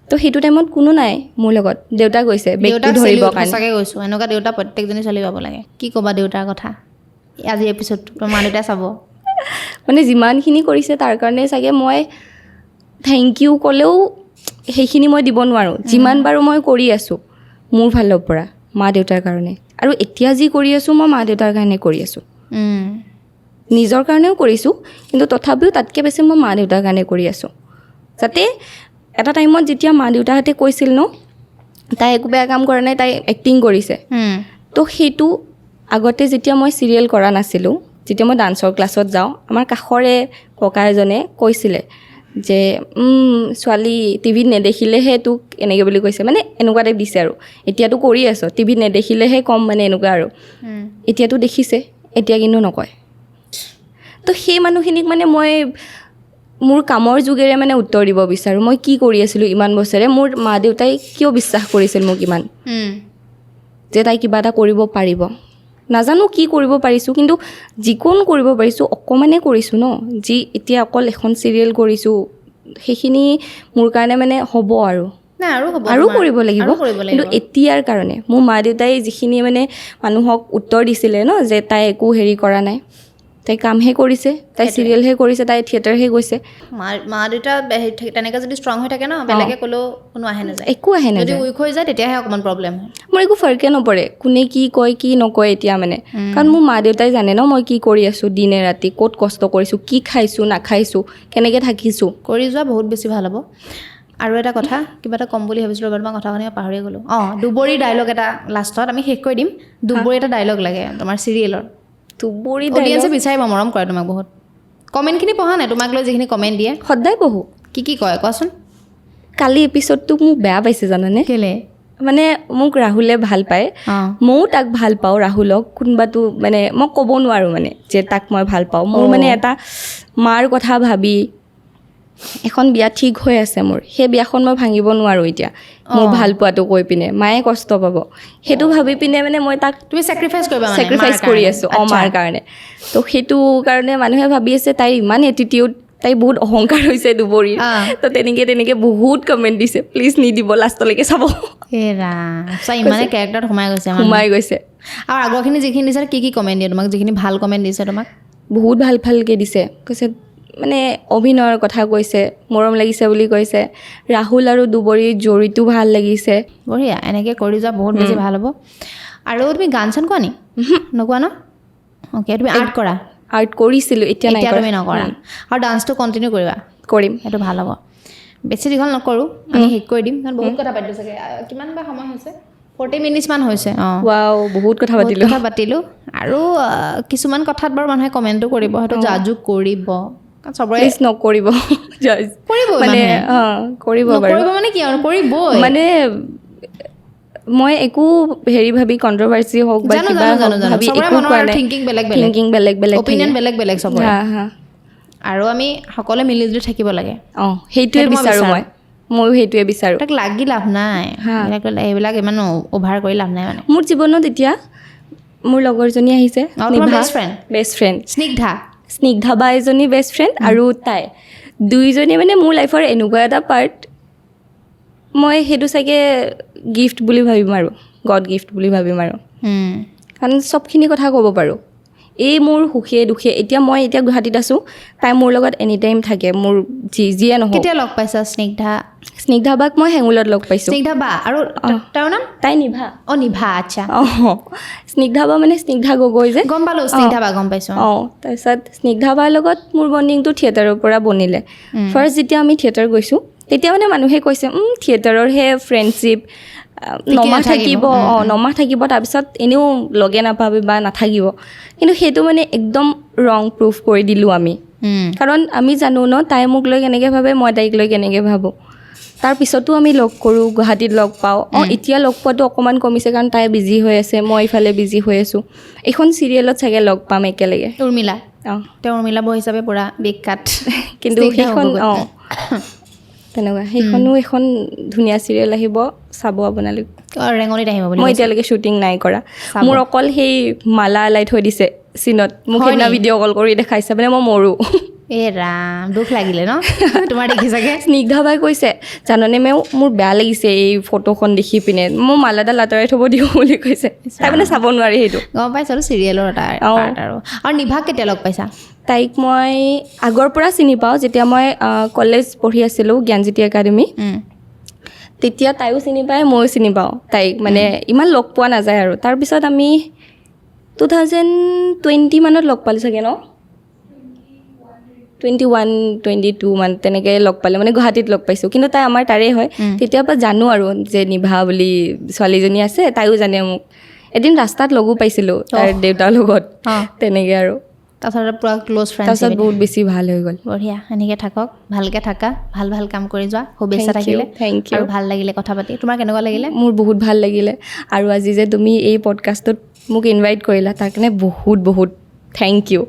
তো সেইটো টাইমত কোনো নাই মোৰ লগত দেউতা গৈছে বেগটো ধৰিবৰ কাৰণে সঁচাকৈ গৈছোঁ এনেকুৱা দেউতা প্ৰত্যেকজনী ছোৱালী পাব লাগে কি ক'বা দেউতাৰ কথা আজি এপিছ'ডটো মা দেউতাই চাব মানে যিমানখিনি কৰিছে তাৰ কাৰণে চাগে মই থেংক ইউ ক'লেও সেইখিনি মই দিব নোৱাৰোঁ যিমান বাৰু মই কৰি আছোঁ মোৰ ফালৰ পৰা মা দেউতাৰ কাৰণে আৰু এতিয়া যি কৰি আছোঁ মই মা দেউতাৰ কাৰণে কৰি আছোঁ নিজৰ কাৰণেও কৰিছোঁ কিন্তু তথাপিও তাতকৈ বেছি মই মা দেউতাৰ কাৰণে কৰি আছোঁ যাতে এটা টাইমত যেতিয়া মা দেউতাহঁতে কৈছিল ন তাই একো বেয়া কাম কৰা নাই তাই এক্টিং কৰিছে তো সেইটো আগতে যেতিয়া মই চিৰিয়েল কৰা নাছিলোঁ যেতিয়া মই ডান্সৰ ক্লাছত যাওঁ আমাৰ কাষৰে ককা এজনে কৈছিলে যে ছোৱালী টিভিত নেদেখিলেহে তোক এনেকৈ বুলি কৈছে মানে এনেকুৱা টাইপ দিছে আৰু এতিয়াতো কৰি আছ টিভিত নেদেখিলেহে কম মানে এনেকুৱা আৰু এতিয়াতো দেখিছে এতিয়া কিন্তু নকয় তো সেই মানুহখিনিক মানে মই মোৰ কামৰ যোগেৰে মানে উত্তৰ দিব বিচাৰোঁ মই কি কৰি আছিলোঁ ইমান বছৰে মোৰ মা দেউতাই কিয় বিশ্বাস কৰিছিল মোক ইমান যে তাই কিবা এটা কৰিব পাৰিব নাজানো কি কৰিব পাৰিছোঁ কিন্তু যিকোনো কৰিব পাৰিছোঁ অকণমানে কৰিছোঁ ন যি এতিয়া অকল এখন চিৰিয়েল কৰিছোঁ সেইখিনি মোৰ কাৰণে মানে হ'ব আৰু কৰিব লাগিব কিন্তু এতিয়াৰ কাৰণে মোৰ মা দেউতাই যিখিনি মানে মানুহক উত্তৰ দিছিলে ন যে তাই একো হেৰি কৰা নাই তাই কামহে কৰিছে তাই চিৰিয়েলহে কৰিছে তাই থিয়েটাৰহে গৈছে মা দেউতা তেনেকৈ যদি ষ্ট্ৰং হৈ থাকে ন বেলেগে ক'লেও কোনো আহে নাযায় একো আহে নাযায় যদি উইক হৈ যায় তেতিয়াহে অকণমান প্ৰব্লেম হয় মোৰ একো ফাৰ্কে নপৰে কোনে কি কয় কি নকয় এতিয়া মানে কাৰণ মোৰ মা দেউতাই জানে ন মই কি কৰি আছোঁ দিনে ৰাতি ক'ত কষ্ট কৰিছোঁ কি খাইছোঁ নাখাইছোঁ কেনেকৈ থাকিছোঁ কৰি যোৱা বহুত বেছি ভাল হ'ব আৰু এটা কথা কিবা এটা ক'ম বুলি ভাবিছিলোঁ বাৰু মই কথাখিনি পাহৰিয়ে গ'লোঁ দুবৰি ডাইলগ এটা লাষ্টত আমি শেষ কৰি দিম দুবৰি এটা ডাইলগ লাগে তোমাৰ চিৰিয়েলৰ দুবৰি অডিয়েঞ্চে বিচাৰিব মৰম কৰে তোমাক বহুত কমেণ্টখিনি পঢ়া নাই তোমাক লৈ যিখিনি কমেণ্ট দিয়ে সদায় পঢ়োঁ কি কয় কোৱাচোন কালি এপিছ'ডটো মোক বেয়া পাইছে জানানে কেলে মানে মোক ৰাহুলে ভাল পায় ময়ো তাক ভাল পাওঁ ৰাহুলক কোনোবাটো মানে মই ক'ব নোৱাৰোঁ মানে যে তাক মই ভাল পাওঁ মোৰ মানে এটা মাৰ কথা ভাবি এখন বিয়া ঠিক হৈ আছে মোৰ, সেই বিয়াখন মই ভাঙিব নোৱাৰোঁ এতিয়া মোৰ ভাল পোৱাটো কৈ পিনে, মায়ে কষ্ট পাব, সেইটো ভাবি পিনে মানে মই তাক তুমি চেক্ৰিফাইচ কৰিবা মানে চেক্ৰিফাইচ কৰি আছোঁ মাৰ কাৰণে। তো সেইটো কাৰণে মানুহে ভাবি আছে তাইৰ ইমান এটিটিউড, তাই বহুত অহংকাৰ হৈছে দুবৰীৰ। তো তেনেকৈ বহুত কমেণ্ট দিছে, প্লিজ নিদিব, লাষ্টলৈকে চাব। এৰা ইমানে কেৰেক্টাৰত সোমাই গৈছে। আৰু আগৰখিনি যিখিনি দিছে কি কমেণ্ট দিয়ে তোমাক, যিখিনি ভাল কমেণ্ট দিছে তোমাক? বহুত ভালকৈ দিছে, কৈছে মানে অভিনয়ৰ কথা কৈছে, মৰম লাগিছে বুলি কৈছে, ৰাহুল আৰু দুবৰীৰ জৰিটো ভাল লাগিছে। বঢ়িয়া, এনেকৈ কৰি যোৱা বহুত বেছি ভাল হ'ব। আৰু তুমি গান চান কোৱা নি? নোকোৱা ন? অ'কে, তুমি আৰ্ট কৰা? আৰ্ট কৰিছিলোঁ, এতিয়া তুমি নকৰা। আৰু ডান্সটো কণ্টিনিউ কৰিম, সেইটো ভাল হ'ব। বেছি দীঘল নকৰোঁ, আমি শেষ কৰি দিম, কাৰণ বহুত কথা পাতিলোঁ চাগে। কিমান বা সময় হৈছে? 40 মিনিটছমান হৈছে। বহুত কথা পাতিলোঁ। আৰু কিছুমান কথাত বাৰু মানুহে কমেণ্টো কৰিব, সেইটো জাজো কৰিব, চবৰে নকৰিব মানে কৰিব মানে কি আৰু কৰিবই মানে মই একো ভাবি কণ্ট্ৰভাৰ্চি হওক বা কিবা ভাবি একো কোৱা নাই। থিংকিং বেলেগ অপিনিয়ন বেলেগ চবৰে। আৰু আমি সকলোৱে মিলিজুলি থাকিব লাগে। সেইটোৱে বিচাৰোঁ, ময়ো সেইটোৱে বিচাৰোঁ। তাক লাগি লাভ নাই, এইবিলাক ইমান অভাৰ কৰি লাভ নাই। মানে মোৰ জীৱনত এতিয়া মোৰ লগৰজনী আহিছে, বেষ্ট ফ্ৰেণ্ড স্নিগ্ধা বা এজনী বেষ্ট ফ্ৰেণ্ড, আৰু তাই দুইজনী মানে মোৰ লাইফৰ এনেকুৱা এটা পাৰ্ট, মই সেইটো চাগে গিফ্ট বুলি ভাবিম আৰু গড গিফ্ট বুলি ভাবিম আৰু, কাৰণ চবখিনি কথা ক'ব পাৰোঁ। এই মোৰ সুখে দুখে, এতিয়া গুৱাহাটীত আছোঁ, তাই মোৰ লগত এনি টাইম থাকে, মোৰ যিয়ে নহওক। কেতিয়া লগ পাইছা স্নিগ্ধা বাক মই হেঙুলত লগ পাইছোঁ। স্নিগ্ধা বা আৰু তেওঁৰ নাম? তাই নিভা। নিভা, আচ্ছা। স্নিগ্ধা বা মানে স্নিগ্ধা গগৈ যে, গম পালোঁ, স্নিগ্ধা বা গম পাইছোঁ। তাৰপিছত স্নিগ্ধা বাৰ লগত মোৰ বণ্ডিংটো থিয়েটাৰৰ পৰা বনিলে। ফাৰ্ষ্ট যেতিয়া আমি থিয়েটাৰ গৈছোঁ, তেতিয়া মানে মানুহে কৈছে থিয়েটাৰৰহে ফ্ৰেণ্ডশ্বিপ, নমাহ থাকিব, তাৰপিছত এনেও লগে নাপাবি বা নাথাকিব। কিন্তু সেইটো মানে একদম ৰং প্ৰুফ কৰি দিলোঁ আমি, কাৰণ আমি জানো ন তাই মোক লৈ কেনেকৈ ভাবে, মই তাইক লৈ কেনেকৈ ভাবোঁ। তাৰপিছতো আমি লগ কৰোঁ, গুৱাহাটীত লগ পাওঁ। এতিয়া লগ পোৱাটো অকণমান কমিছে, কাৰণ তাই বিজি হৈ আছে, মই ইফালে বিজি হৈ আছোঁ। এইখন চিৰিয়েলত চাগে লগ পাম একেলগে, উৰ্মিলা। তেওঁ উৰ্মিলা বৌ হিচাপে পুৰা বিখ্যাত, কিন্তু সেইখন তেনেকুৱা, সেইখনো এখন ধুনীয়া চিৰিয়েল আহিব, চাব আপোনালোক। ৰেঙনিত আহিব বুলি মই এতিয়ালৈকে শ্বুটিং নাই কৰা, মোৰ অকল সেই মালা আলাই থৈ দিছে চিনত, মোক সেইদিনা ভিডিঅ' কল কৰি দেখাইছে, মানে মই মৰোঁ। ৰাম, দুখ লাগিলে ন তোমাৰ দেখি চাগে? স্নিগ্ধা বাই কৈছে, জাননে মোৰ বেয়া লাগিছে এই ফটোখন দেখি পিনে, মোৰ মালাডাল আঁতৰাই থ'ব দিওঁ বুলি কৈছে। তাই মানে চাব নোৱাৰি সেইটো। গম পাইছোঁ, চিৰিয়েলৰ এটা পাৰ্ট। আৰু নিভাক কেতিয়া লগ পাইছা? তাইক মই আগৰ পৰা চিনি পাওঁ, যেতিয়া মই কলেজ পঢ়ি আছিলোঁ জ্ঞানজ্যোতি একাডেমি, তেতিয়া তাইও চিনি পায়, ময়ো চিনি পাওঁ তাইক, মানে ইমান লগ পোৱা নাযায় আৰু। তাৰপিছত আমি 2020 মানত লগ পালোঁ চাগে ন, 21, 22 মান তেনেকৈ লগ পালোঁ, মানে গুৱাহাটীত লগ পাইছোঁ। কিন্তু তাই আমাৰ তাৰে হয়, তেতিয়াৰ পৰা জানো আৰু যে নিভা বুলি ছোৱালীজনী আছে, তাইও জানে মোক। এদিন ৰাস্তাত লগো পাইছিলোঁ তাইৰ দেউতাৰ লগত, তেনেকৈ আৰু। তাৰপিছত পূৰা ক্ল'জ ফ্ৰেণ্ড, তাৰপিছত বহুত বেছি ভাল হৈ গ'ল। বঢ়িয়া, এনেকৈ থাকক, ভালকৈ থাকা, ভাল কাম কৰি যোৱা, শুভেচ্ছা থাকিলে। Thank you. আৰু ভাল লাগিলে কথা পাতি। তোমাৰ কেনেকুৱা লাগিলে? মোৰ বহুত ভাল লাগিলে, আৰু আজি যে তুমি এই পডকাষ্টটোত মোক ইনভাইট কৰিলা, তাৰ কাৰণে বহুত থেংক ইউ।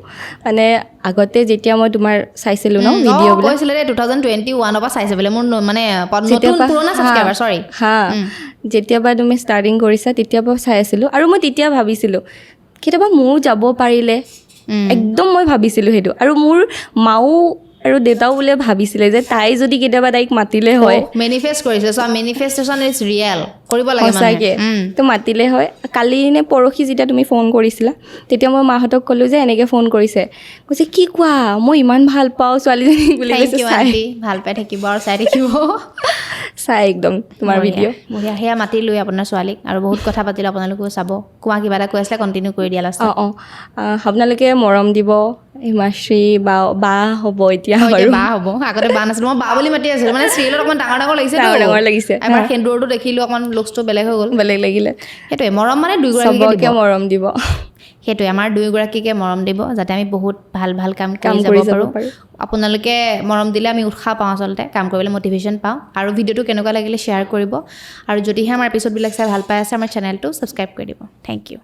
মানে আগতে যেতিয়া মই তোমাৰ চাইছিলোঁ ন ভিডিঅ'বিলাক, কৈছিলে দেই 2021ৰ পৰা চাইছে বোলে, মোৰ মানে পুৰণা ছাবস্ক্ৰাইবাৰ, চৰি। যেতিয়াবা তুমি ষ্টাৰ্টিং কৰিছা তেতিয়াৰ পৰা চাই আছিলোঁ, আৰু মই তেতিয়া ভাবিছিলোঁ কেতিয়াবা ময়ো যাব পাৰিলে, একদম মই ভাবিছিলোঁ সেইটো। আৰু মোৰ মাও আৰু দেউতাও বোলে ভাবিছিলে যে তাই যদি কেতিয়াবা তাইক মাতিলে হয়, মেনিফেষ্ট কৰিছে, চ' মেনিফেষ্টেশ্যন ইজ ৰিয়েল, কৰিব লাগে সঁচাকৈ তো মাতিলে হয়। কালি নে পৰহি যেতিয়া তুমি ফোন কৰিছিলা, তেতিয়া মই মাহঁতক ক'লোঁ যে এনেকৈ ফোন কৰিছে, কৈছে কি কোৱা, মই ইমান ভাল পাওঁ ছোৱালীজনীক বুলি কৈছে। ভাল পাই থাকিব আৰু চাই থাকিব, চাই একদম তোমাৰ ভিডিঅ'। বঢ়িয়া, সেয়া মাতি লৈ আপোনাৰ ছোৱালীক, আৰু বহুত কথা পাতিলোঁ, আপোনালোকেও চাব। কোৱা, কিবা এটা কৈ আছিলে, কণ্টিনিউ কৰি দিয়া লাষ্টত। আপোনালোকে মৰম দিব, হিমাশ্ৰী বা হ'ব এতিয়া বাৰু, বা হ'ব, আগতে বা নাছিলোঁ, মই বা বুলি মাতি আছিলোঁ, মানে চিৰিয়েলত অকণমান ডাঙৰ লাগিছে, এবাৰ সেন্দুৰটো দেখিলোঁ, অকণমান লুকছটো বেলেগ হৈ গ'ল, বেলেগ লাগিলে। সেইটোৱে মৰম, মানে দুয়োগৰাকীকে মৰম দিব, সেইটোৱে আমাৰ দুয়োগৰাকীকে মৰম দিব, যাতে আমি বহুত ভাল কাম কৰি যাব পাৰোঁ। আপোনালোকে মৰম দিলে আমি উৎসাহ পাওঁ, আচলতে কাম কৰিবলৈ মটিভেশ্যন পাওঁ। আৰু ভিডিঅ'টো কেনেকুৱা লাগিলে শ্বেয়াৰ কৰিব, আৰু যদিহে আমাৰ এপিছ'ডবিলাক চাই ভাল পাই আছে, আমাৰ চেনেলটো ছাবস্ক্ৰাইব কৰি দিব। Thank U.